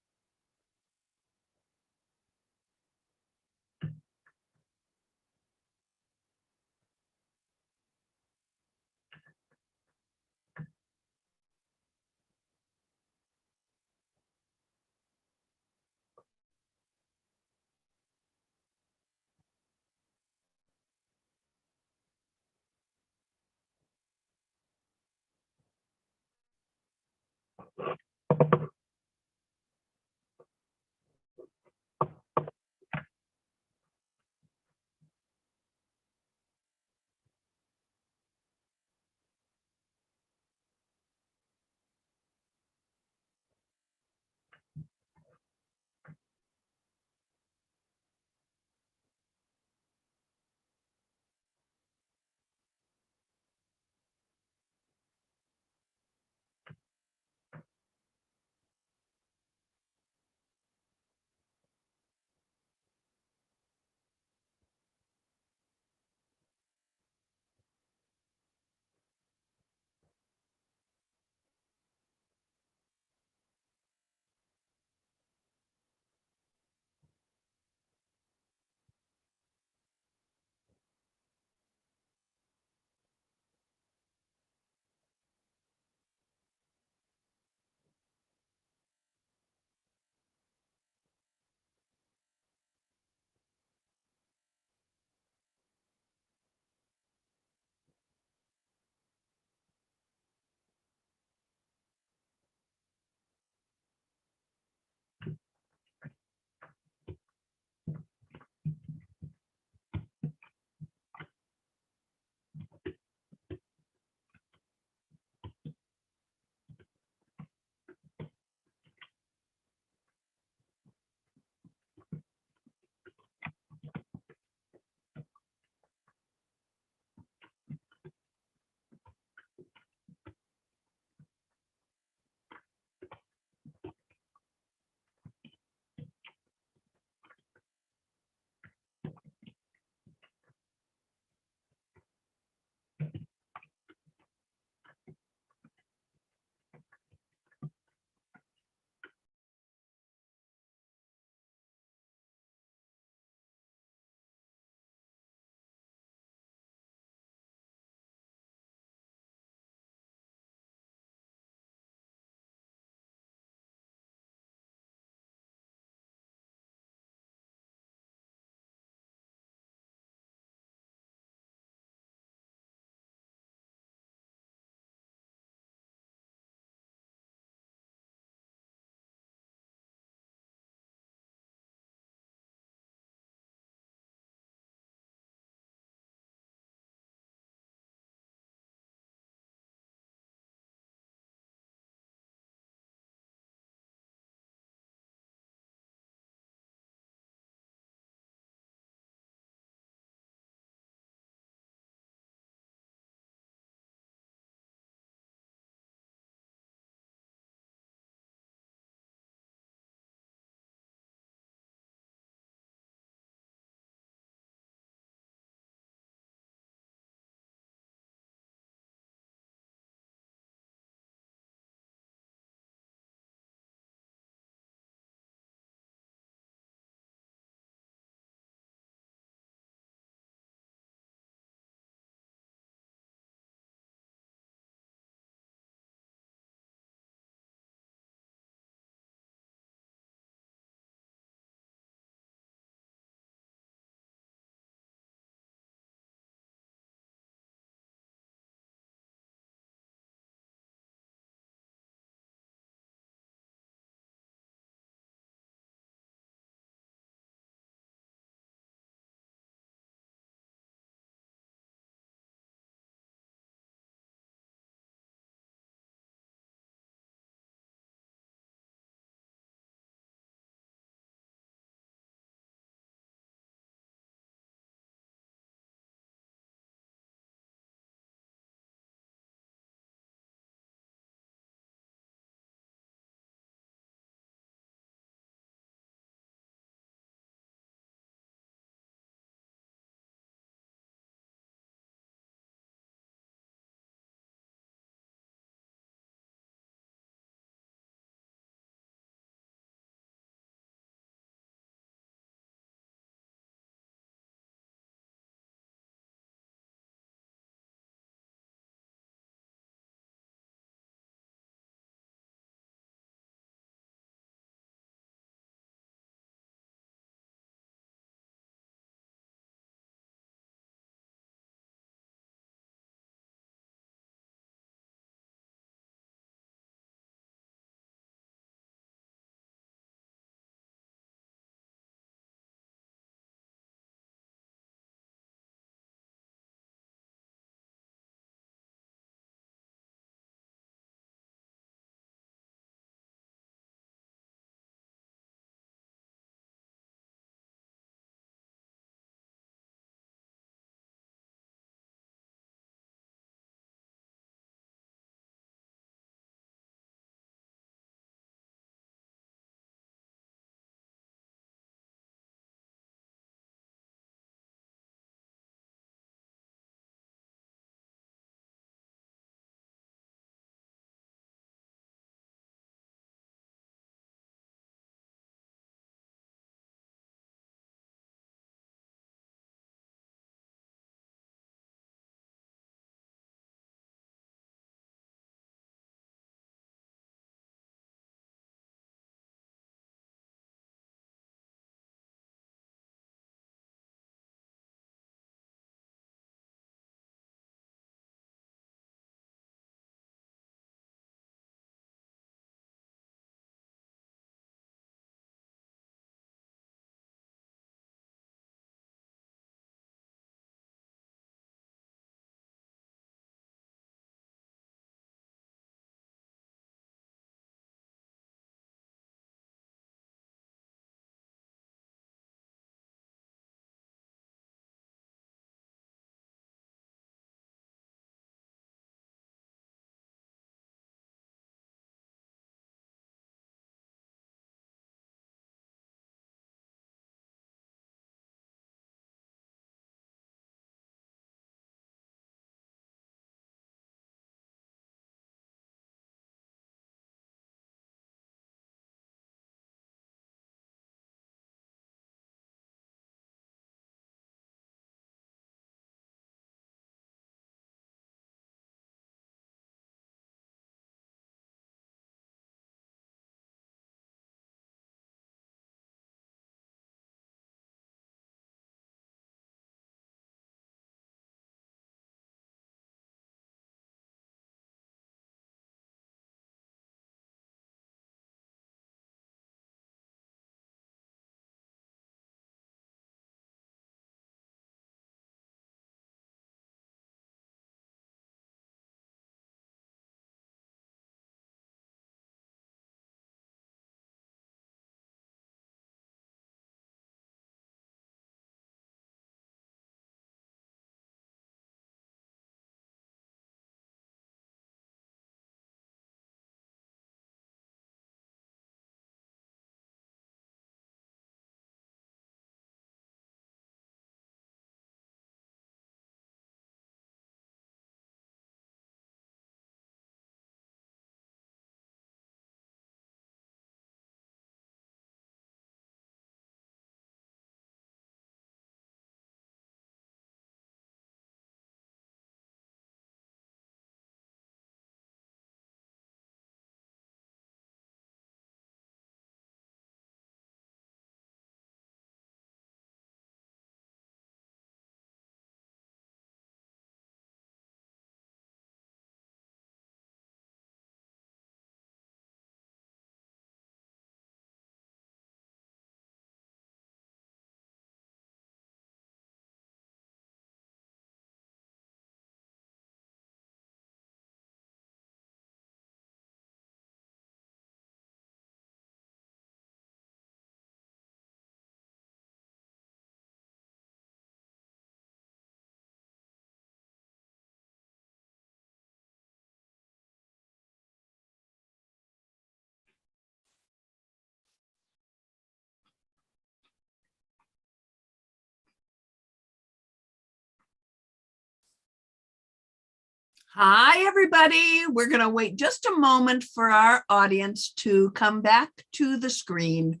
Hi, everybody. We're going to wait just a moment for our audience to come back to the screen.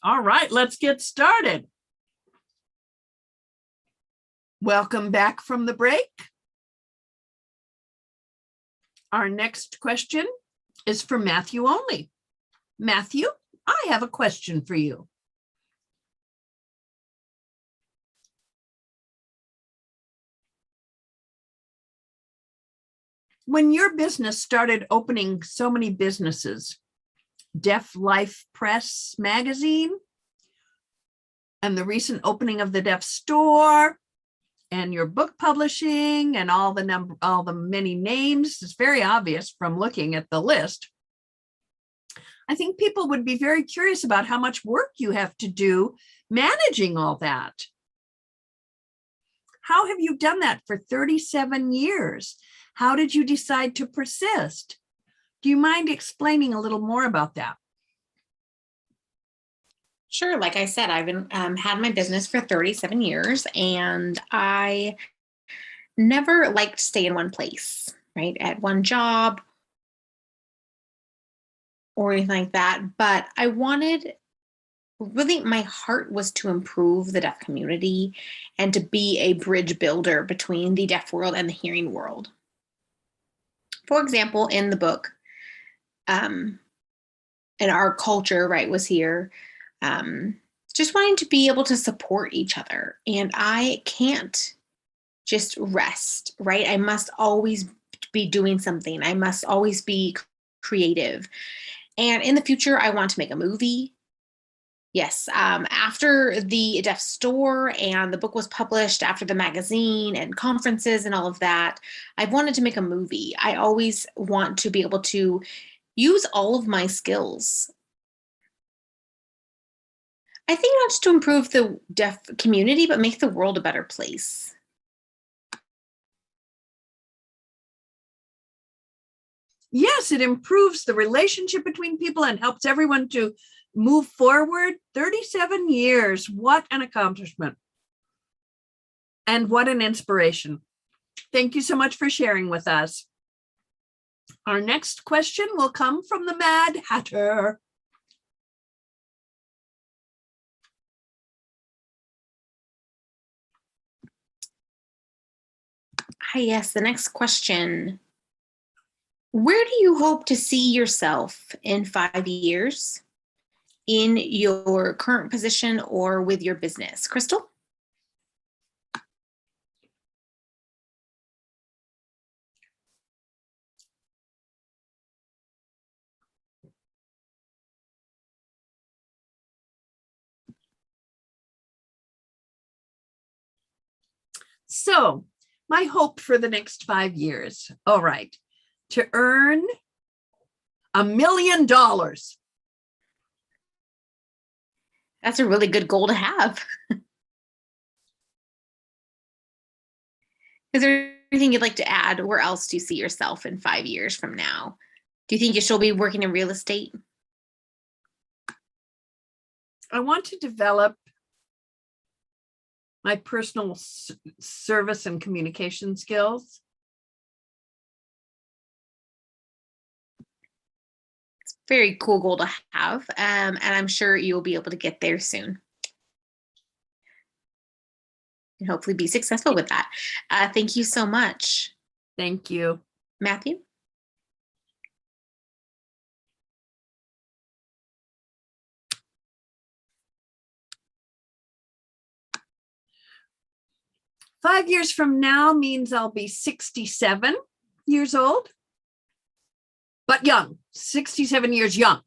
All right, let's get started. Welcome back from the break. Our next question is for Matthew only. Matthew, I have a question for you. When your business started opening so many businesses, Deaf Life Press magazine, and the recent opening of the Deaf Store, and your book publishing, and all the many names, it's very obvious from looking at the list. I think people would be very curious about how much work you have to do managing all that. How have you done that for 37 years? How did you decide to persist? Do you mind explaining a little more about that? Sure. Like I said, I've been had my business for 37 years, and I never liked to stay in one place, right? At one job or anything like that. But I wanted, really, my heart was to improve the deaf community and to be a bridge builder between the deaf world and the hearing world. For example, in the book, and our culture, right, was here, just wanting to be able to support each other. And I can't just rest, right? I must always be doing something. I must always be creative. And in the future, I want to make a movie. Yes, after the Deaf Store and the book was published, after the magazine and conferences and all of that, I wanted to make a movie. I always want to be able to use all of my skills. I think not just to improve the deaf community, but make the world a better place. Yes, it improves the relationship between people and helps everyone to move forward. 37 years. What an accomplishment. And what an inspiration. Thank you so much for sharing with us. Our next question will come from the Mad Hatter. Hi, yes, the next question. Where do you hope to see yourself in 5 years in your current position or with your business? Krystal? So my hope for the next 5 years, all right, to earn $1 million. That's a really good goal to have. Is there anything you'd like to add? Where else do you see yourself in 5 years from now? Do you think you still be working in real estate? I want to develop my personal service and communication skills. It's a very cool goal to have, and I'm sure you'll be able to get there soon. And hopefully be successful with that. Thank you so much. Thank you. Matthew? Five years from now means I'll be 67 years old, but young, 67 years young.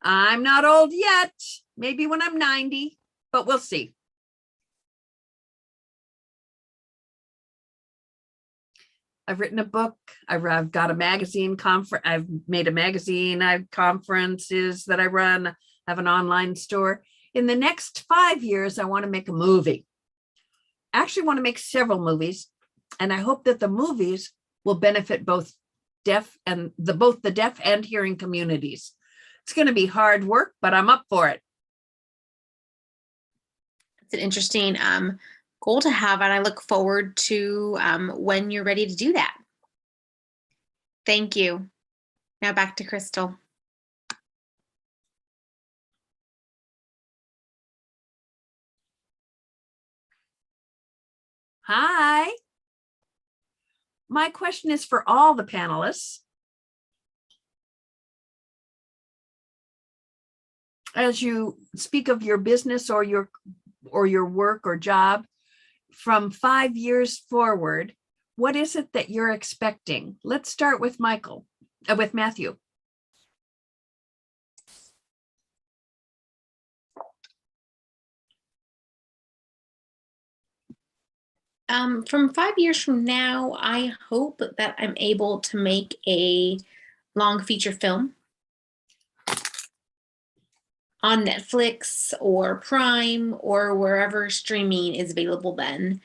I'm not old yet, maybe when I'm 90, but we'll see. I've written a book. I've got a magazine conference. I've made a magazine. I have conferences that I run. I have an online store. In the next 5 years, I want to make a movie. I actually want to make several movies, and I hope that the movies will benefit both the deaf and hearing communities. It's going to be hard work, but I'm up for it. It's an interesting goal to have, and I look forward to when you're ready to do that. Thank you. Now back to Krystal. Hi. My question is for all the panelists. As you speak of your business or your work or job from 5 years forward, what is it that you're expecting? Let's start with Matthew. From 5 years from now, I hope that I'm able to make a long feature film on Netflix or Prime or wherever streaming is available then.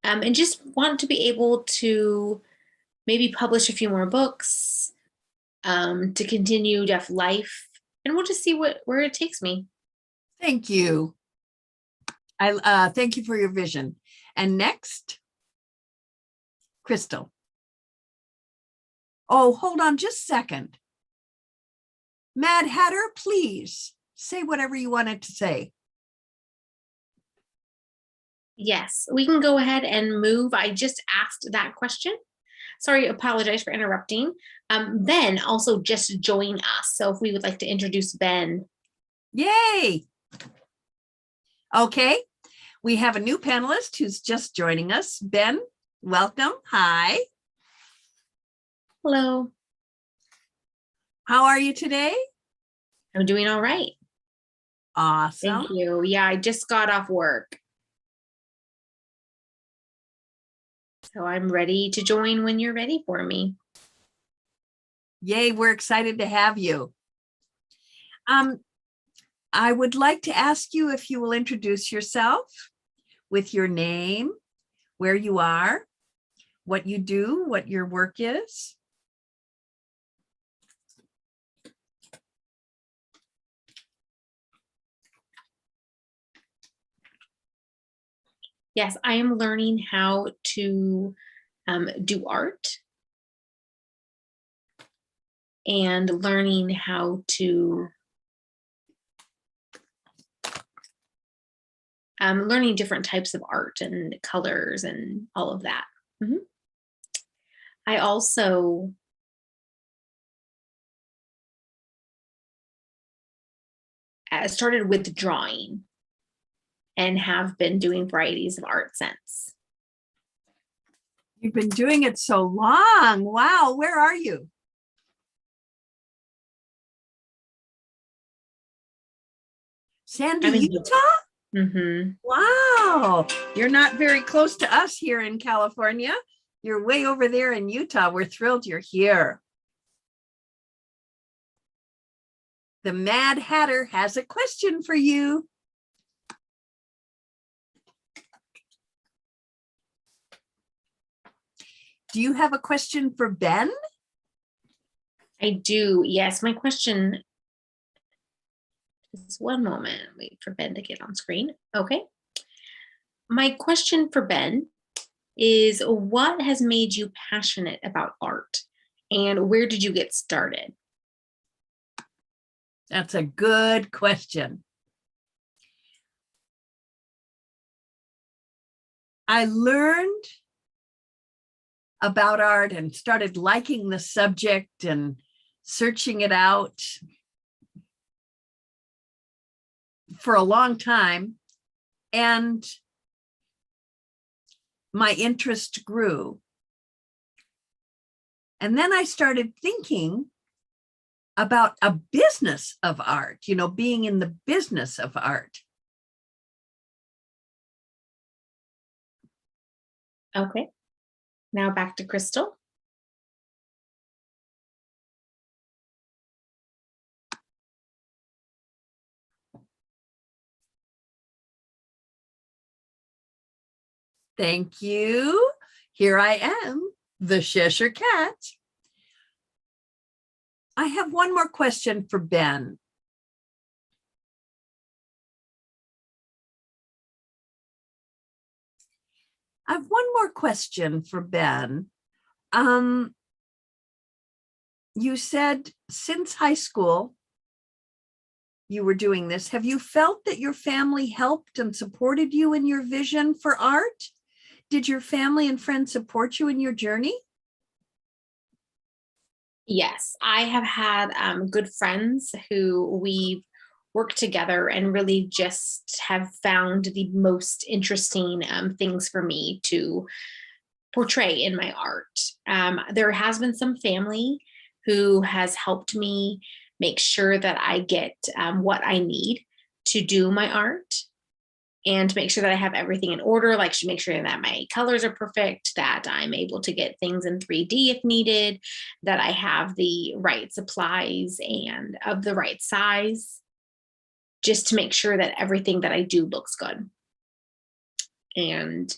And just want to be able to maybe publish a few more books, to continue Deaf Life, and we'll just see where it takes me. Thank you. I thank you for your vision. And next, Krystal. Oh, hold on just a second. Mad Hatter, please say whatever you wanted to say. Yes, we can go ahead and move. I just asked that question. Sorry, apologize for interrupting. Ben also just joined us. So if we would like to introduce Ben. Yay. Okay, we have a new panelist who's just joining us. Ben, welcome. Hi. Hello. How are you today? I'm doing all right. Awesome. Thank you. Yeah, I just got off work. So I'm ready to join when you're ready for me. Yay, we're excited to have you. I would like to ask you if you will introduce yourself with your name, where you are, what you do, what your work is. Yes, I am learning how to do art and learning how to learning different types of art and colors and all of that. I also started with drawing and have been doing varieties of art since. You've been doing it so long. Wow, where are you? Sandy, I'm in Utah? Wow, you're not very close to us here in California. You're way over there in Utah. We're thrilled you're here. The Mad Hatter has a question for you. Do you have a question for Ben? I do, yes. My question is, one moment, wait for Ben to get on screen. Okay. My question for Ben is, what has made you passionate about art and where did you get started? That's a good question. I learned about art and started liking the subject and searching it out for a long time, and my interest grew. And then I started thinking about a business of art, being in the business of art. Okay. Now back to Krystal. Thank you. Here I am, the Cheshire Cat. I have one more question for Ben. I have one more question for Ben. You said since high school you were doing this. Have you felt that your family helped and supported you in your vision for art? Did your family and friends support you in your journey? Yes, I have had good friends who we've worked together and really just have found the most interesting things for me to portray in my art. There has been some family who has helped me make sure that I get what I need to do my art and to make sure that I have everything in order, like to make sure that my colors are perfect, that I'm able to get things in 3D if needed, that I have the right supplies and of the right size, just to make sure that everything that I do looks good. And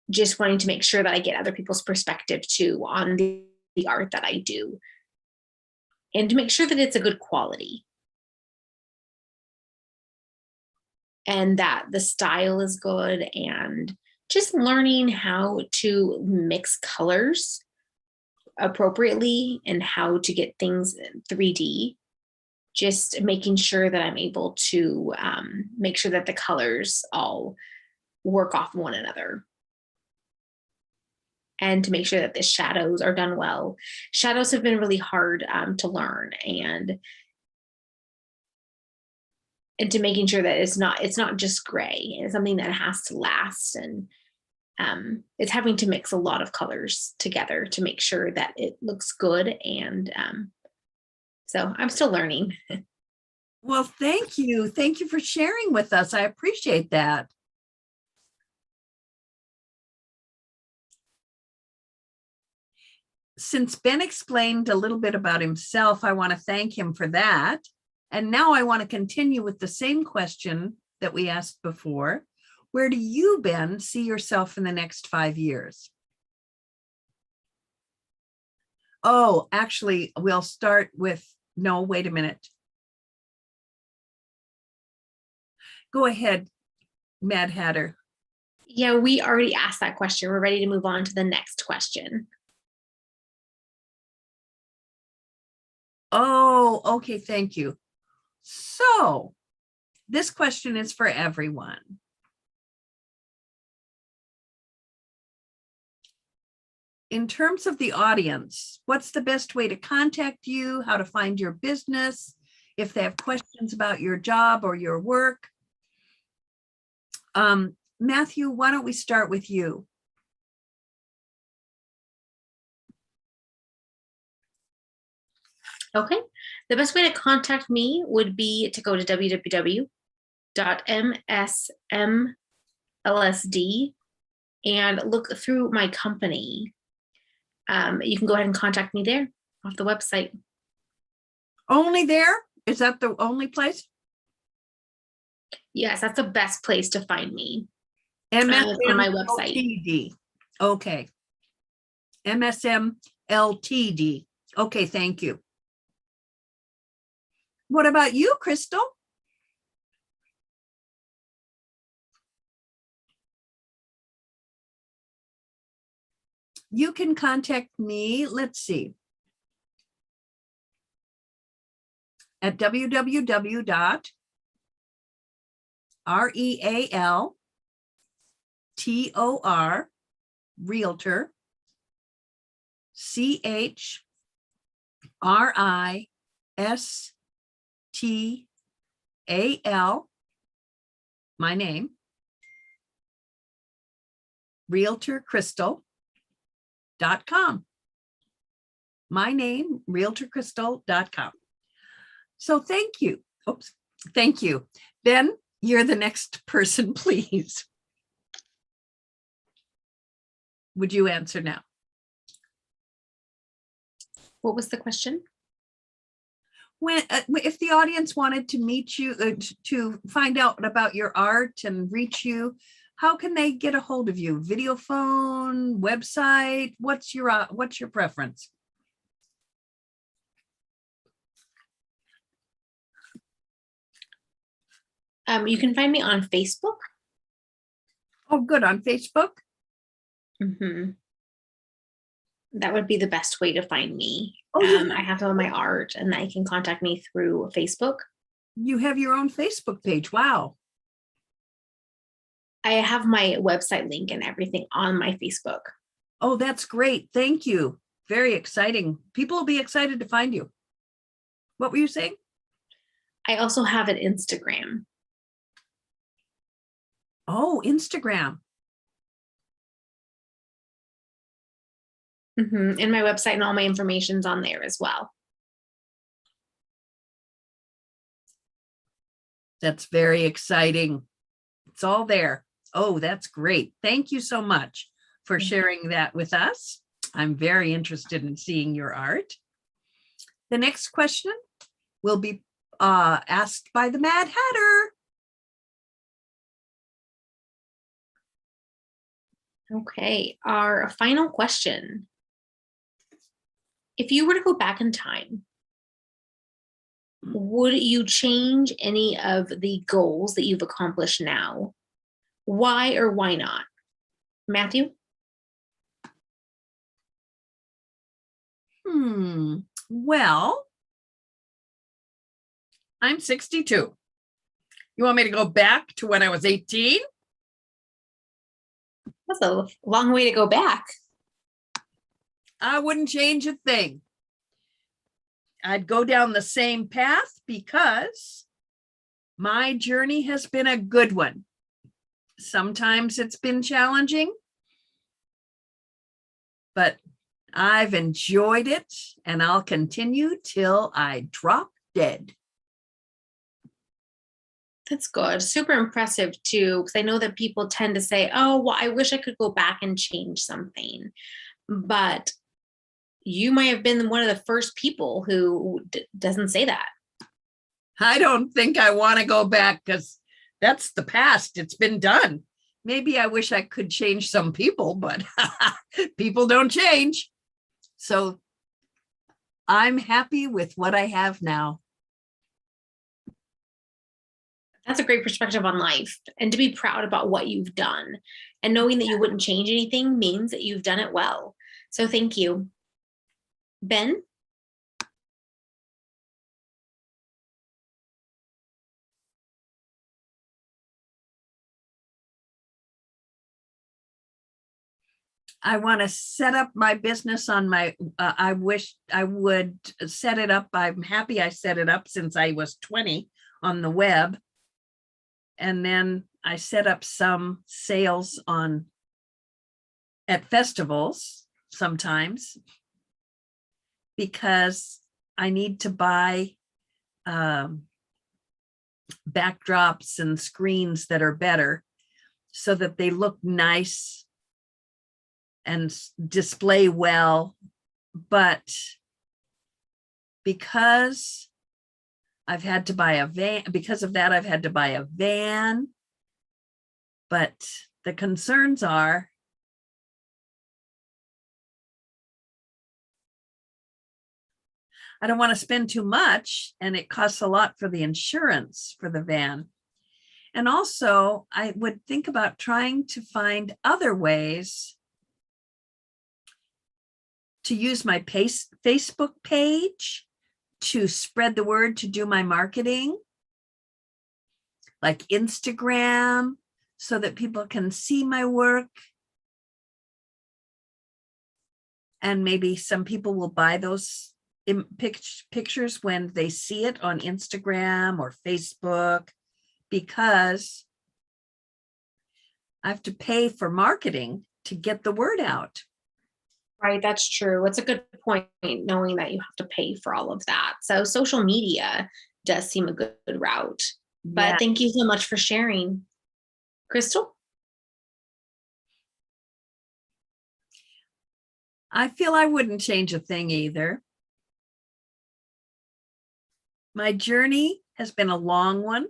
just wanting to make sure that I get other people's perspective too on the art that I do, and to make sure that it's a good quality and that the style is good, and just learning how to mix colors appropriately and how to get things in 3D, just making sure that I'm able to make sure that the colors all work off one another, and to make sure that the shadows are done well. Shadows have been really hard to learn, and to making sure that it's not just gray. It's something that has to last, and it's having to mix a lot of colors together to make sure that it looks good. And so I'm still learning. Well, thank you. Thank you for sharing with us. I appreciate that. Since Ben explained a little bit about himself, I want to thank him for that. And now I want to continue with the same question that we asked before. Where do you, Ben, see yourself in the next 5 years? Oh, actually, we'll start with, no, wait a minute. Go ahead, Mad Hatter. Yeah, we already asked that question. We're ready to move on to the next question. Oh, okay, thank you. So this question is for everyone. In terms of the audience, what's the best way to contact you, how to find your business, if they have questions about your job or your work? Matthew, why don't we start with you? Okay. The best way to contact me would be to go to www.msmlsd and look through my company. You can go ahead and contact me there off the website. Only there? Is that the only place? Yes, that's the best place to find me. MSM on my website. LTD. Okay. MSM LTD. Okay, thank you. What about you, Krystal? You can contact me, let's see, at www.realtor, realtor, CHRISTAL, my name, realtorkrystal.com. My name, realtorkrystal.com. So thank you. Oops, thank you. Ben, you're the next person, please. Would you answer now? What was the question? When, if the audience wanted to meet you, to find out about your art and reach you, how can they get a hold of you? Video phone, website? What's your preference? You can find me on Facebook. Oh, good. On Facebook? Mm-hmm. That would be the best way to find me. Oh, I have some of my art, and I can contact me through Facebook. you have your own Facebook page. Wow. I have my website link and everything on my Facebook. Oh, that's great. Thank you. Very exciting. People will be excited to find you. What were you saying? I also have an Instagram. Oh, Instagram. Mm-hmm. And my website and all my information's on there as well. That's very exciting. It's all there. Oh, that's great. Thank you so much for sharing that with us. I'm very interested in seeing your art. The next question will be asked by the Mad Hatter. Okay, our final question. If you were to go back in time, would you change any of the goals that you've accomplished now? Why or why not? Matthew? Well, I'm 62. You want me to go back to when I was 18? That's a long way to go back. I wouldn't change a thing. I'd go down the same path because my journey has been a good one. Sometimes it's been challenging, but I've enjoyed it and I'll continue till I drop dead. That's good. Super impressive too, because I know that people tend to say, oh, well, I wish I could go back and change something. But you might have been one of the first people who doesn't say that. I don't think I want to go back because that's the past. It's been done. Maybe I wish I could change some people, but people don't change. So I'm happy with what I have now. That's a great perspective on life, and to be proud about what you've done and knowing that you wouldn't change anything means that you've done it well. So thank you. Ben? I want to set up my business on my, I wish I would set it up. I'm happy I set it up since I was 20 on the web. And then I set up some sales at festivals sometimes because I need to buy backdrops and screens that are better so that they look nice and display well. But because I've had to buy a van, because of that, I've had to buy a van. But the concerns are I don't want to spend too much, and it costs a lot for the insurance for the van. And also, I would think about trying to find other ways to use my Facebook page to spread the word, to do my marketing, like Instagram, so that people can see my work. And maybe some people will buy those pictures when they see it on Instagram or Facebook, because I have to pay for marketing to get the word out. Right, that's true. It's a good point, knowing that you have to pay for all of that. So social media does seem a good route. But Yeah. thank you so much for sharing. Krystal? I feel I wouldn't change a thing either. My journey has been a long one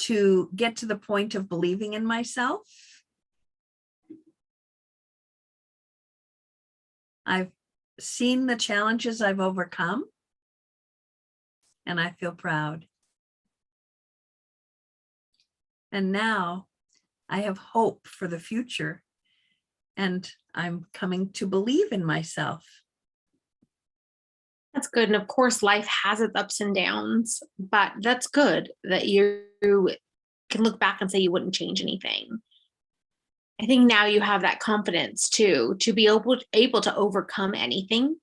to get to the point of believing in myself. I've seen the challenges I've overcome, and I feel proud. And now I have hope for the future. And I'm coming to believe in myself. That's good. And of course, life has its ups and downs, but that's good that you can look back and say you wouldn't change anything. I think now you have that confidence too, to be able to overcome anything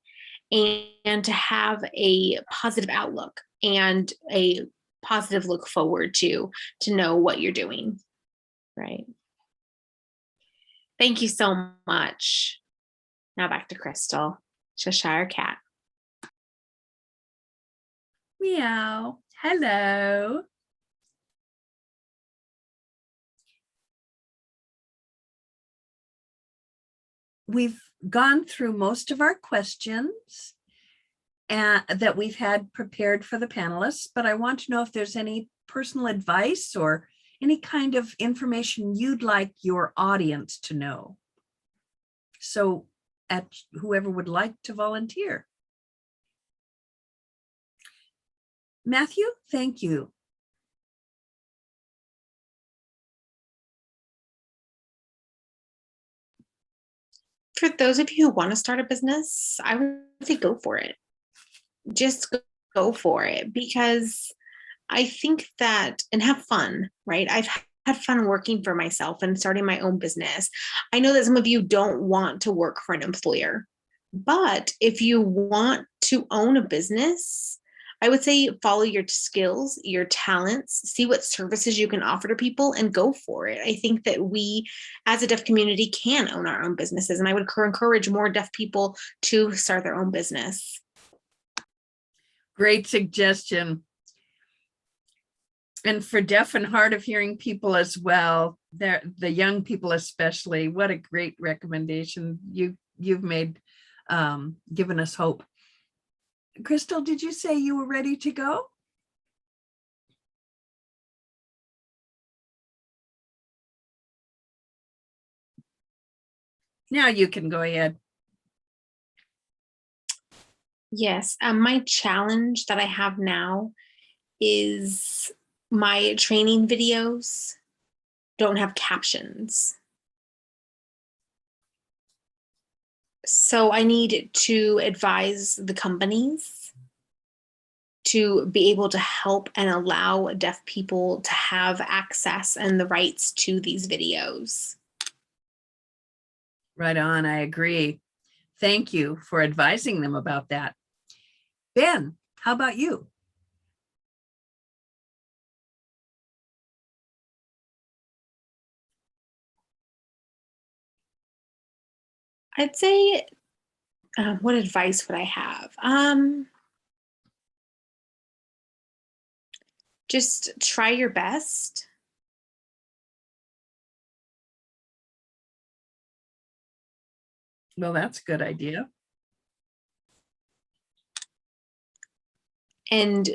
and to have a positive outlook and a positive look forward to know what you're doing. Right. Thank you so much. Now back to Krystal, Cheshire Cat. Meow. Hello. We've gone through most of our questions that we've had prepared for the panelists, but I want to know if there's any personal advice or any kind of information you'd like your audience to know. So at whoever would like to volunteer. Matthew, thank you. For those of you who want to start a business, I would say go for it. Just go for it, because I think that, and have fun, right? I've had fun working for myself and starting my own business. I know that some of you don't want to work for an employer, but if you want to own a business, I would say follow your skills, your talents, see what services you can offer to people and go for it. I think that we as a deaf community can own our own businesses, and I would encourage more deaf people to start their own business. Great suggestion. And for deaf and hard of hearing people as well, the young people especially, what a great recommendation you've made, given us hope. Krystal, did you say you were ready to go? Now you can go ahead. Yes, my challenge that I have now is my training videos don't have captions. So I need to advise the companies to be able to help and allow deaf people to have access and the rights to these videos. Right on, I agree. Thank you for advising them about that. Ben, how about you? I'd say, what advice would I have? Just try your best. Well, that's a good idea. And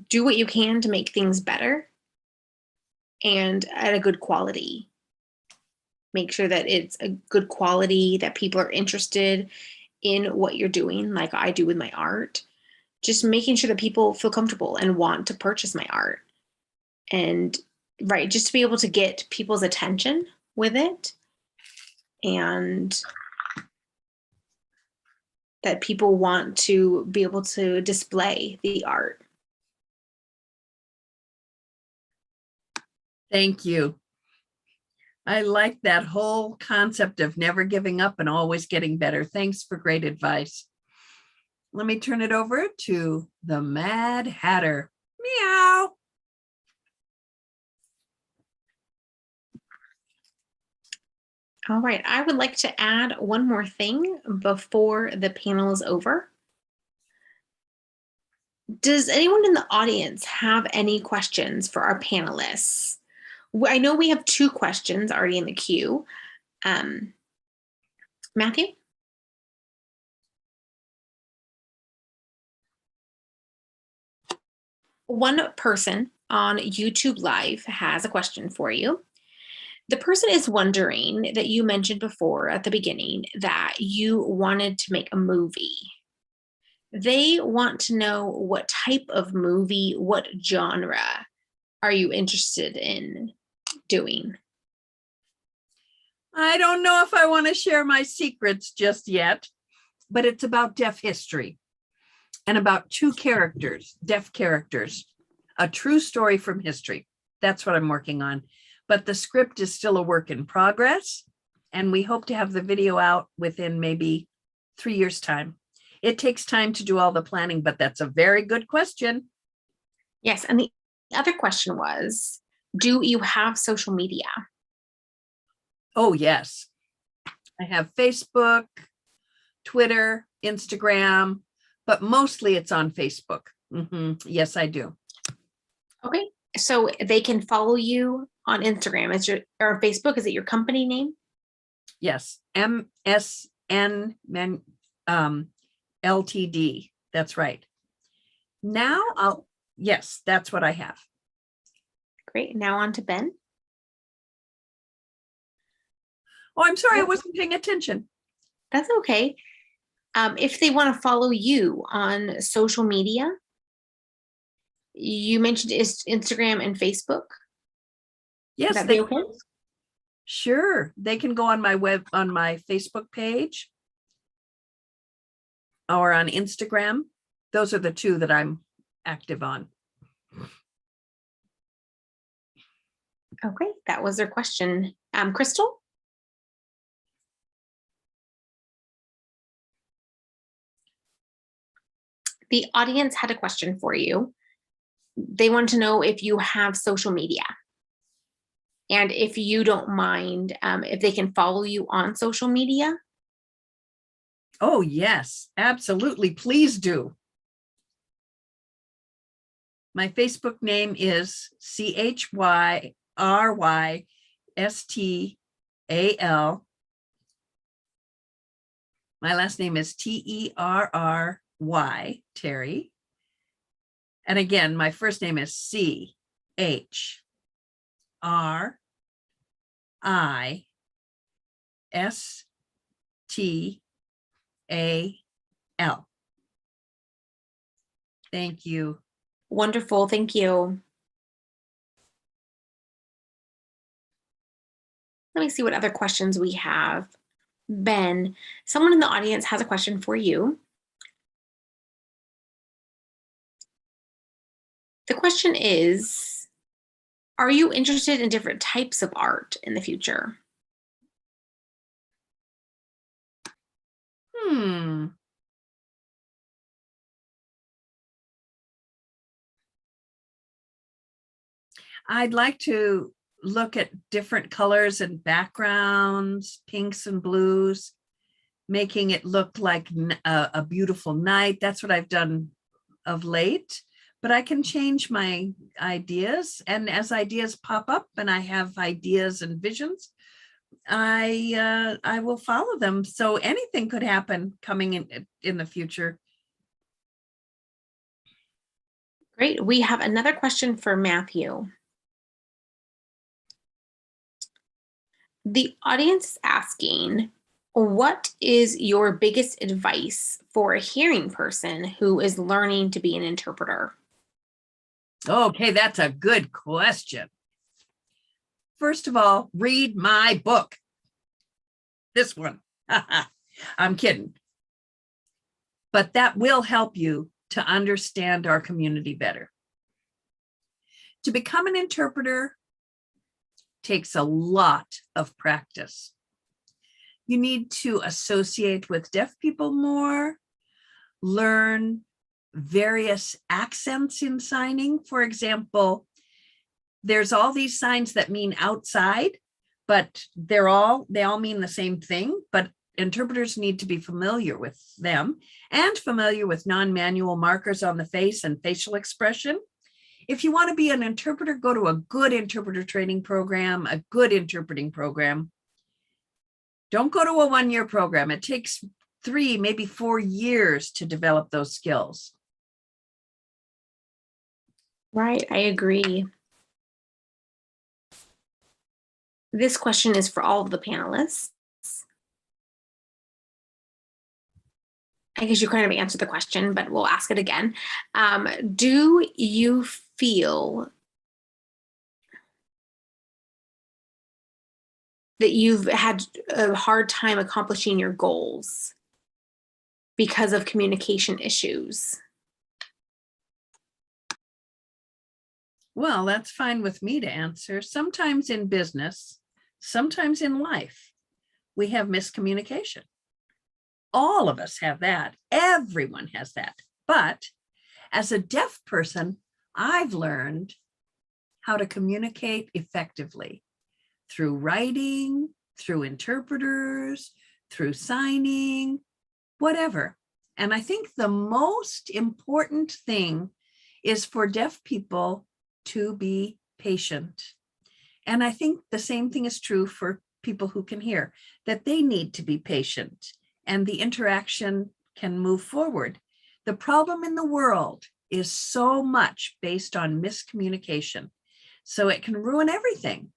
do what you can to make things better and at a good quality. Make sure that it's a good quality, that people are interested in what you're doing, like I do with my art. Just making sure that people feel comfortable and want to purchase my art. And right, just to be able to get people's attention with it, and that people want to be able to display the art. Thank you. I like that whole concept of never giving up and always getting better. Thanks for great advice. Let me turn it over to the Mad Hatter. Meow. All right, I would like to add one more thing before the panel is over. Does anyone in the audience have any questions for our panelists? I know we have 2 questions already in the queue. Matthew? One person on YouTube Live has a question for you. The person is wondering that you mentioned before at the beginning that you wanted to make a movie. They want to know what type of movie, what genre are you interested in doing? I don't know if I want to share my secrets just yet, but it's about deaf history and about two characters, deaf characters, a true story from history. That's what I'm working on. But the script is still a work in progress, and we hope to have the video out within maybe 3 years' time. It takes time to do all the planning, but that's a very good question. Yes, and the other question was, do you have social media? Oh, yes. I have Facebook, Twitter, Instagram, but mostly it's on Facebook. Yes, I do. Okay, so they can follow you on Instagram. Or Facebook, is it your company name? Yes, MSN Ltd. That's right. Now yes, that's what I have. Great, now on to Ben. Oh, I'm sorry, I wasn't paying attention. That's okay. If they want to follow you on social media, you mentioned Instagram and Facebook. Yes, Would that be okay? Sure. They can go on my Facebook page or on Instagram. Those are the two that I'm active on. Okay, that was their question. Krystal? The audience had a question for you. They want to know if you have social media. And if you don't mind, if they can follow you on social media. Oh, yes, absolutely. Please do. My Facebook name is CHYRYSTAL. My last name is TERRY, Terry. And again, my first name is CHRISTAL. Thank you. Wonderful, thank you. Let me see what other questions we have. Ben, someone in the audience has a question for you. The question is, are you interested in different types of art in the future? I'd like to look at different colors and backgrounds, pinks and blues, making it look like a beautiful night. That's what I've done of late, but I can change my ideas. And as ideas pop up and I have ideas and visions, I will follow them. So anything could happen coming in the future. Great. We have another question for Matthew. The audience is asking, what is your biggest advice for a hearing person who is learning to be an interpreter? Okay, that's a good question. First of all, read my book. This one. I'm kidding. But that will help you to understand our community better. To become an interpreter takes a lot of practice. You need to associate with deaf people more, learn various accents in signing. For example, there's all these signs that mean outside, but they all mean the same thing, but interpreters need to be familiar with them and familiar with non-manual markers on the face and facial expression. If you want to be an interpreter, go to a good interpreter training program, a good interpreting program. Don't go to a one-year program. It takes 3, maybe 4 years to develop those skills. Right, I agree. This question is for all of the panelists. I guess you kind of answered the question, but we'll ask it again. Do you feel that you've had a hard time accomplishing your goals because of communication issues? Well, that's fine with me to answer. Sometimes in business, sometimes in life, we have miscommunication. All of us have that. Everyone has that. But as a deaf person, I've learned how to communicate effectively through writing, through interpreters, through signing, whatever. And I think the most important thing is for deaf people to be patient. And I think the same thing is true for people who can hear, that they need to be patient and the interaction can move forward. The problem in the world is so much based on miscommunication. So it can ruin everything.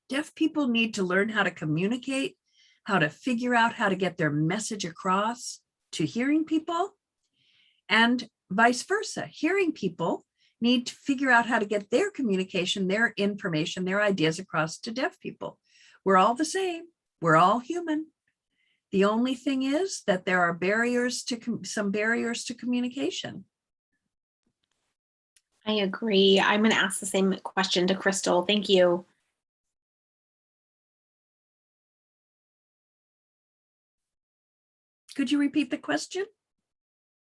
Deaf people need to learn how to communicate, how to figure out how to get their message across to hearing people, and vice versa. Hearing people need to figure out how to get their communication, their information, their ideas across to deaf people. We're all the same. We're all human. The only thing is that there are some barriers to communication. I agree. I'm going to ask the same question to Krystal. Thank you. Could you repeat the question?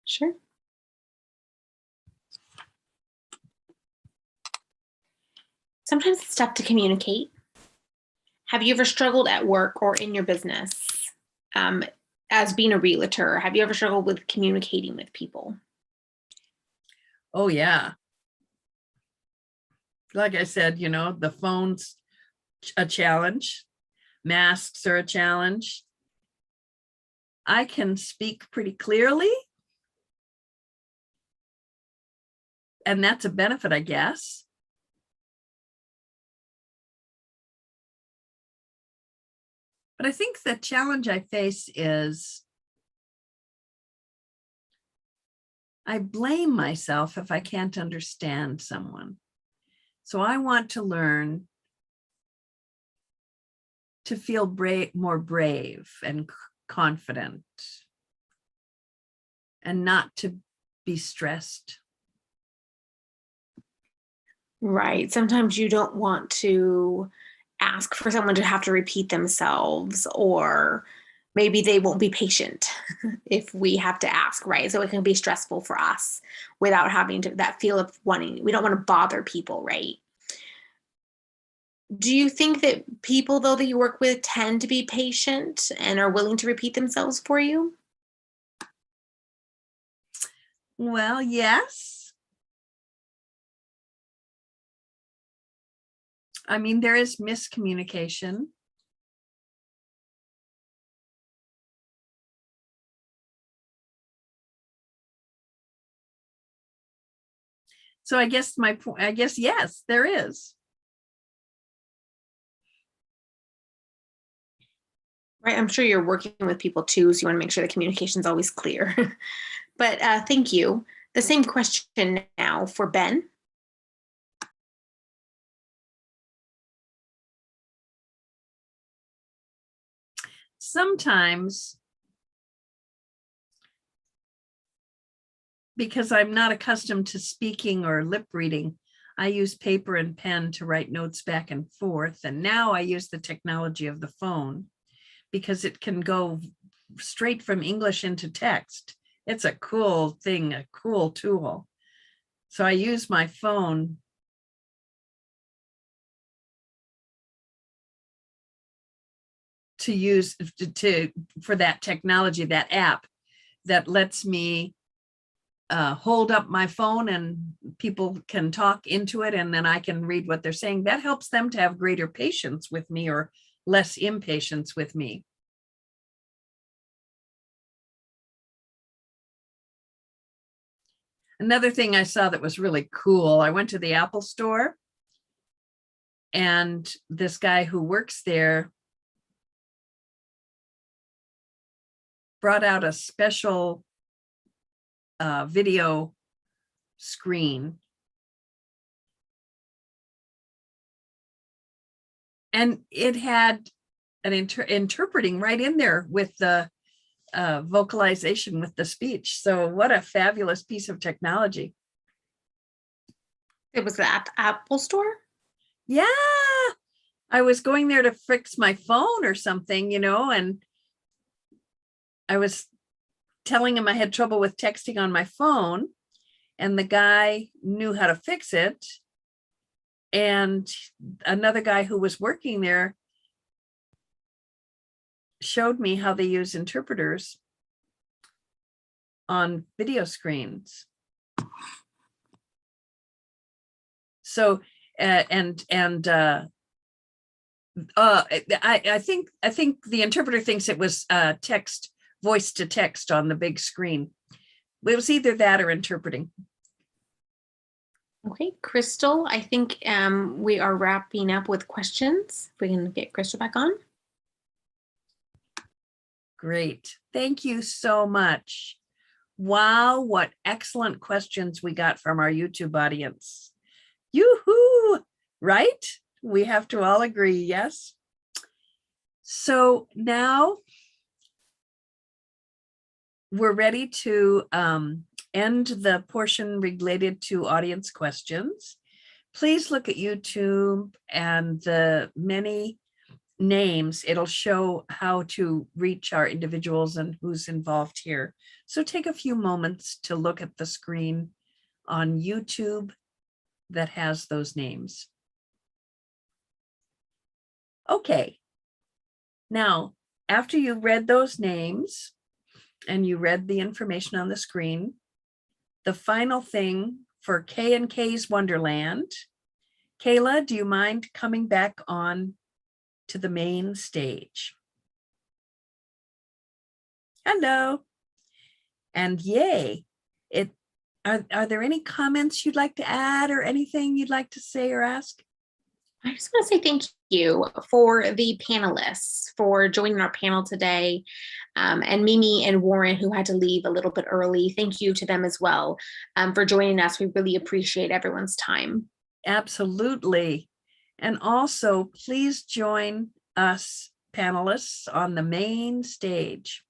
Sure. Sometimes it's tough to communicate. Have you ever struggled at work or in your business as being a realtor? Have you ever struggled with communicating with people? Oh, yeah. Like I said, the phone's a challenge. Masks are a challenge. I can speak pretty clearly. And that's a benefit, I guess. But I think the challenge I face is I blame myself if I can't understand someone. So I want to learn to feel more brave and confident and not to be stressed. Right. Sometimes you don't want to ask for someone to have to repeat themselves, or maybe they won't be patient if we have to ask, right? So it can be stressful for us without having that feel of wanting, we don't want to bother people, right? Do you think that people, though, that you work with tend to be patient and are willing to repeat themselves for you? Well, yes. I mean, there is miscommunication. So I guess yes, there is. Right. I'm sure you're working with people too, so you want to make sure the communication is always clear. But thank you. The same question now for Ben. Sometimes, because I'm not accustomed to speaking or lip reading, I use paper and pen to write notes back and forth. And now I use the technology of the phone because it can go straight from English into text. It's a cool thing, a cool tool. So I use my phone for that technology, that app that lets me hold up my phone and people can talk into it and then I can read what they're saying. That helps them to have greater patience with me or less impatience with me. Another thing I saw that was really cool, I went to the Apple store and this guy who works there brought out a special video screen And it had an interpreting right in there with the vocalization with the speech. So what a fabulous piece of technology. It was at the Apple store. Yeah. I was going there to fix my phone or something, and I was telling him I had trouble with texting on my phone, and the guy knew how to fix it. And another guy who was working there showed me how they use interpreters on video screens. So, I think the interpreter thinks it was text, voice to text on the big screen. It was either that or interpreting. Okay, Krystal, I think we are wrapping up with questions. If we can get Krystal back on. Great. Thank you so much. Wow, what excellent questions we got from our YouTube audience. Yoo-hoo, right? We have to all agree, yes? So now we're ready to end the portion related to audience questions. Please look at YouTube and the many names. It'll show how to reach our individuals and who's involved here. So take a few moments to look at the screen on YouTube that has those names. Okay. Now, after you read those names and you read the information on the screen, the final thing for K and K's Wonderland, Kayla, do you mind coming back on to the main stage? Hello. And yay. Are there any comments you'd like to add or anything you'd like to say or ask? I just want to say thank you for the panelists for joining our panel today, and Mimi and Warren, who had to leave a little bit early. Thank you to them as well for joining us. We really appreciate everyone's time. Absolutely. And also, please join us panelists on the main stage.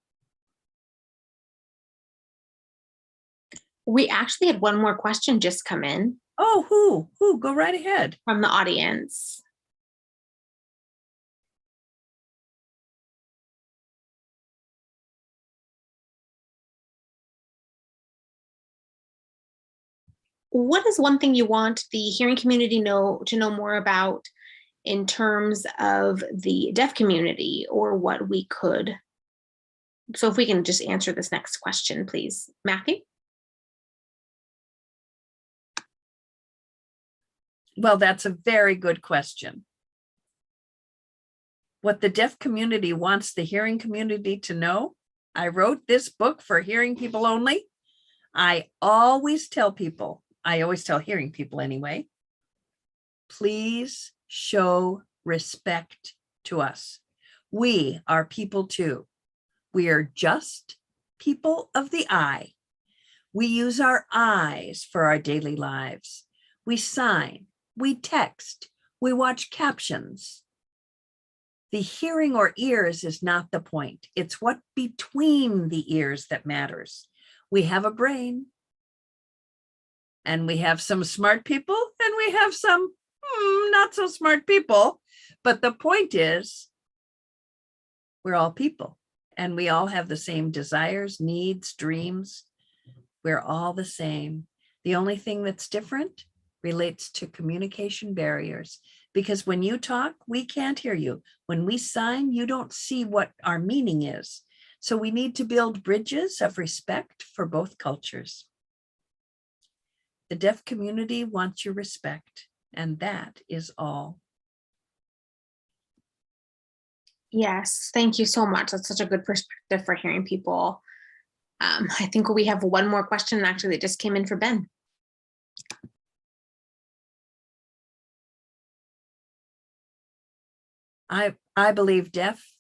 We actually had one more question just come in. Oh, who? Go right ahead. From the audience. What is one thing you want the hearing community to know more about in terms of the deaf community, or what we could? So if we can just answer this next question, please. Matthew? Well, that's a very good question. What the deaf community wants the hearing community to know, I wrote this book for hearing people only. I always tell hearing people anyway, please show respect to us. We are people too. We are just people of the eye. We use our eyes for our daily lives. We sign, we text, we watch captions. The hearing or ears is not the point. It's what between the ears that matters. We have a brain, and we have some smart people, and we have some not so smart people. But the point is, we're all people, and we all have the same desires, needs, dreams. We're all the same. The only thing that's different relates to communication barriers, because when you talk, we can't hear you. When we sign, you don't see what our meaning is. So we need to build bridges of respect for both cultures. The deaf community wants your respect, and that is all. Yes, thank you so much. That's such a good perspective for hearing people. I think we have one more question actually that just came in for Ben. I believe deaf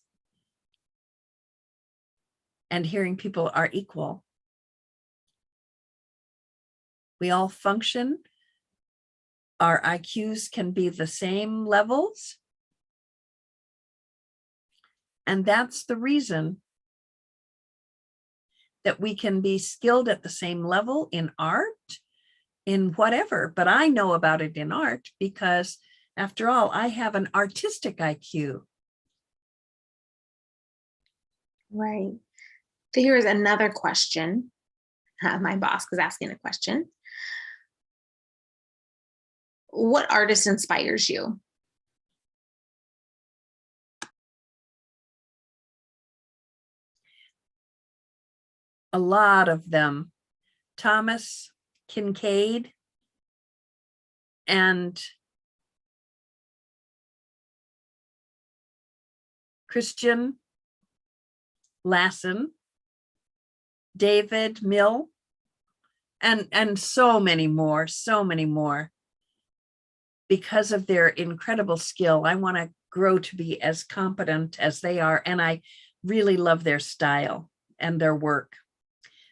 and hearing people are equal. We all function. Our IQs can be the same levels, And that's the reason that we can be skilled at the same level in art, in whatever, but I know about it in art because after all, I have an artistic IQ. Right. So here's another question. My boss was asking a question. What artist inspires you? A lot of them. Thomas Kincaid and Christian Lassen, David Mill, and so many more, because of their incredible skill. I want to grow to be as competent as they are, and I really love their style and their work.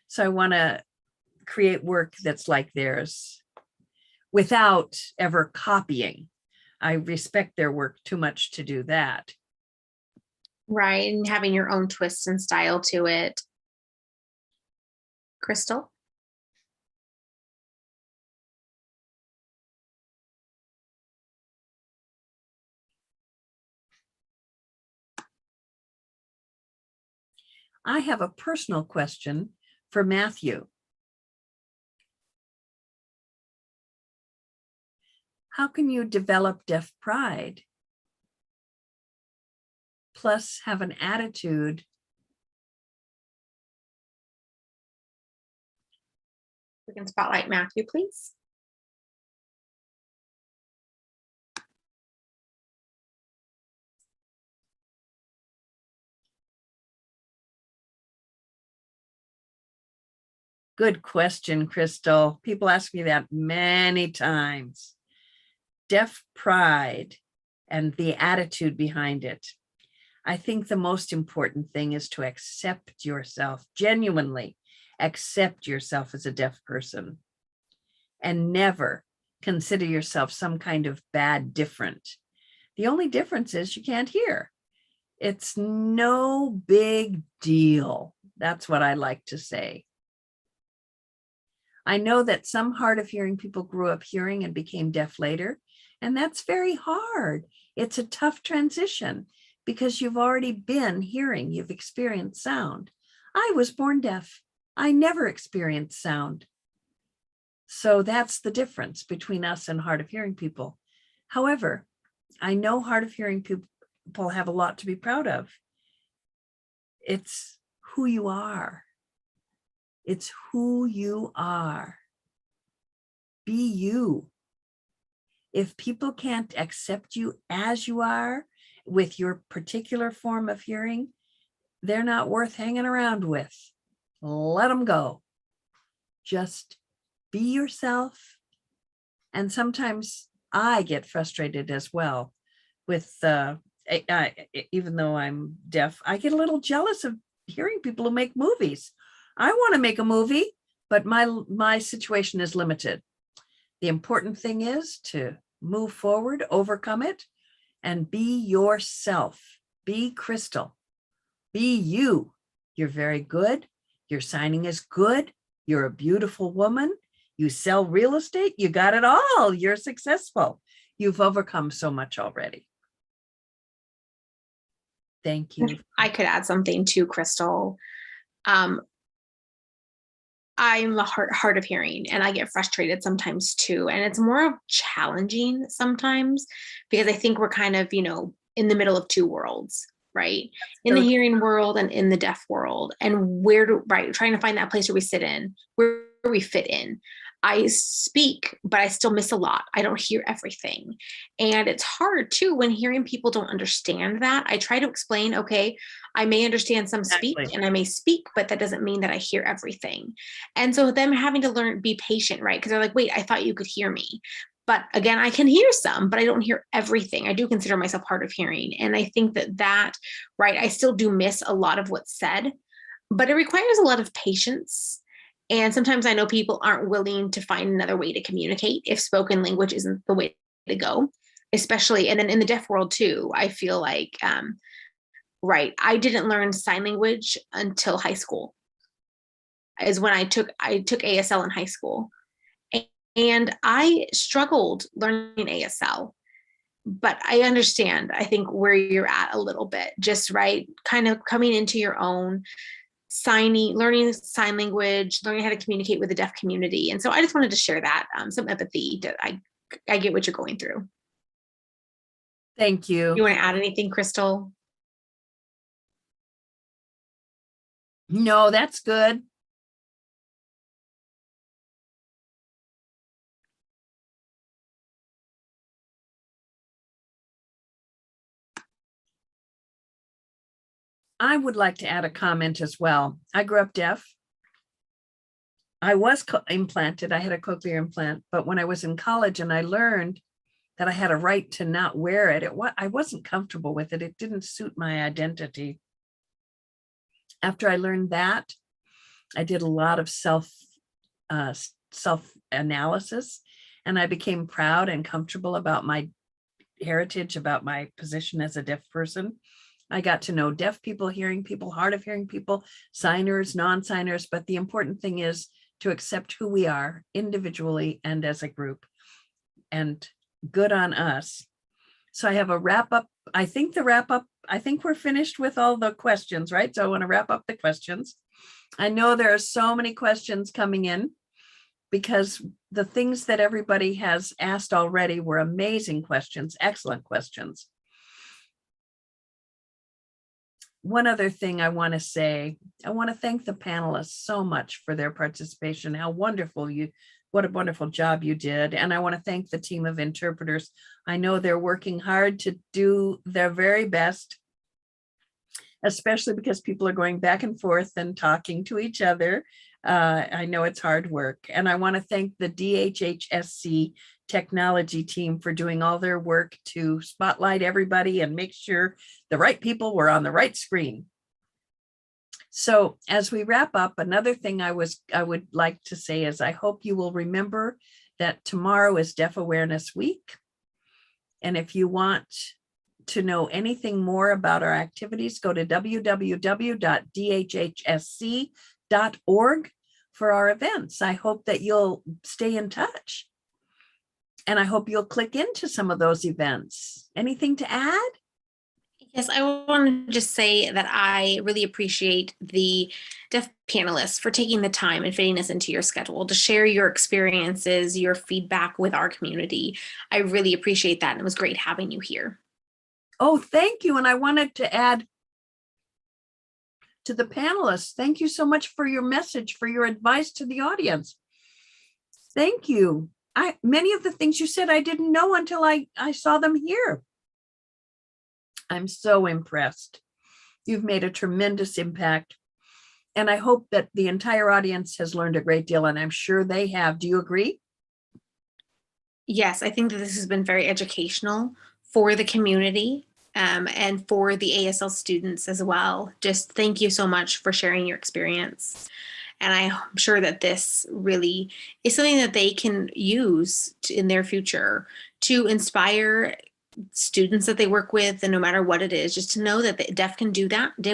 So I want to create work that's like theirs without ever copying. I respect their work too much to do that. Right. And having your own twist and style to it. Krystal? I have a personal question for Matthew. How can you develop deaf pride, plus have an attitude? We can spotlight Matthew, please. Good question, Krystal. People ask me that many times. Deaf pride and the attitude behind it. I think the most important thing is to accept yourself, genuinely accept yourself as a deaf person, and never consider yourself some kind of bad different. The only difference is you can't hear. It's no big deal. That's what I like to say. I know that some hard of hearing people grew up hearing and became deaf later, and that's very hard. It's a tough transition because you've already been hearing, you've experienced sound. I was born deaf. I never experienced sound. So that's the difference between us and hard of hearing people. However, I know hard of hearing people have a lot to be proud of. It's who you are. It's who you are. Be you. If people can't accept you as you are with your particular form of hearing, they're not worth hanging around with. Let them go. Just be yourself. And sometimes I get frustrated as well with, even though I'm deaf, I get a little jealous of hearing people who make movies. I want to make a movie, but my situation is limited. The important thing is to move forward, overcome it, and be yourself. Be Krystal. Be you. You're very good. Your signing is good. You're a beautiful woman. You sell real estate. You got it all. You're successful. You've overcome so much already. Thank you. I could add something to Krystal. I'm hard of hearing, and I get frustrated sometimes too. And it's more challenging sometimes because I think we're kind of, in the middle of two worlds, right? In the hearing world and in the deaf world. And trying to find that place where we sit in, where we fit in. I speak, but I still miss a lot. I don't hear everything. And it's hard too when hearing people don't understand that. I try to explain, okay, I may understand some speak and I may speak, but that doesn't mean that I hear everything. And so them having to be patient, right? Because they're like, wait, I thought you could hear me. But again, I can hear some, but I don't hear everything. I do consider myself hard of hearing. And I think that, I still do miss a lot of what's said, but it requires a lot of patience. And sometimes I know people aren't willing to find another way to communicate if spoken language isn't the way to go, especially, and then in the deaf world too, I feel like Right. I didn't learn sign language until high school. Is when I took ASL in high school. And I struggled learning ASL. But I understand, I think, where you're at a little bit, just right, kind of coming into your own, learning sign language, learning how to communicate with the deaf community. And so I just wanted to share that, some empathy. I get what you're going through. Thank you. You want to add anything, Krystal? No, that's good. I would like to add a comment as well. I grew up deaf. I was implanted. I had a cochlear implant, but when I was in college and I learned that I had a right to not wear it, I wasn't comfortable with it. It didn't suit my identity. After I learned that, I did a lot of self-analysis, and I became proud and comfortable about my heritage, about my position as a deaf person. I got to know deaf people, hearing people, hard of hearing people, signers, non-signers, but the important thing is to accept who we are individually and as a group, and good on us. So I have a wrap up. I think we're finished with all the questions, right? So I want to wrap up the questions. I know there are so many questions coming in because the things that everybody has asked already were amazing questions, excellent questions. One other thing I want to say, I want to thank the panelists so much for their participation. What a wonderful job you did. And I want to thank the team of interpreters. I know they're working hard to do their very best, especially because people are going back and forth and talking to each other. I know it's hard work. And I want to thank the DHHSC technology team for doing all their work to spotlight everybody and make sure the right people were on the right screen. So as we wrap up, another thing I would like to say is I hope you will remember that tomorrow is Deaf Awareness Week. And if you want to know anything more about our activities, go to www.dhhsc.org for our events. I hope that you'll stay in touch. And I hope you'll click into some of those events. Anything to add? Yes, I want to just say that I really appreciate the deaf panelists for taking the time and fitting us into your schedule to share your experiences, your feedback with our community. I really appreciate that. And it was great having you here. Oh, thank you. And I wanted to add to the panelists, thank you so much for your message, for your advice to the audience. Thank you. Many of the things you said I didn't know until I saw them here. I'm so impressed. You've made a tremendous impact. And I hope that the entire audience has learned a great deal, and I'm sure they have. Do you agree? Yes, I think that this has been very educational for the community and for the ASL students as well. Just thank you so much for sharing your experience. And I'm sure that this really is something that they can use in their future to inspire students that they work with, and no matter what it is, just to know that the deaf can do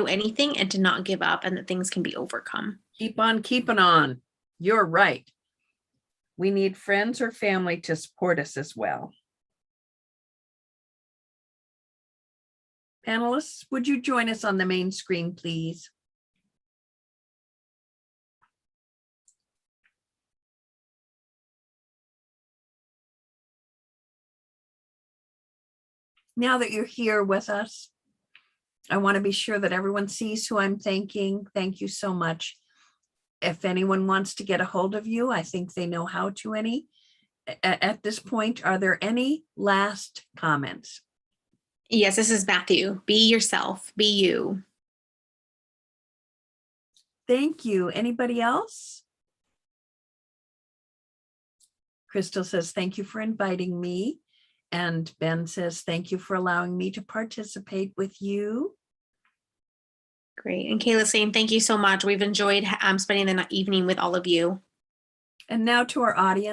anything, and to not give up, and that things can be overcome. Keep on keeping on. You're right. We need friends or family to support us as well. Panelists, would you join us on the main screen, please? Now that you're here with us, I want to be sure that everyone sees who I'm thanking. Thank you so much. If anyone wants to get a hold of you, I think they know how to. At this point, are there any last comments? Yes, this is Matthew. Be yourself. Be you. Thank you. Anybody else? Krystal says, thank you for inviting me. And Ben says, thank you for allowing me to participate with you. Great. And Kayla saying, thank you so much. We've enjoyed spending the evening with all of you. And now to our audience.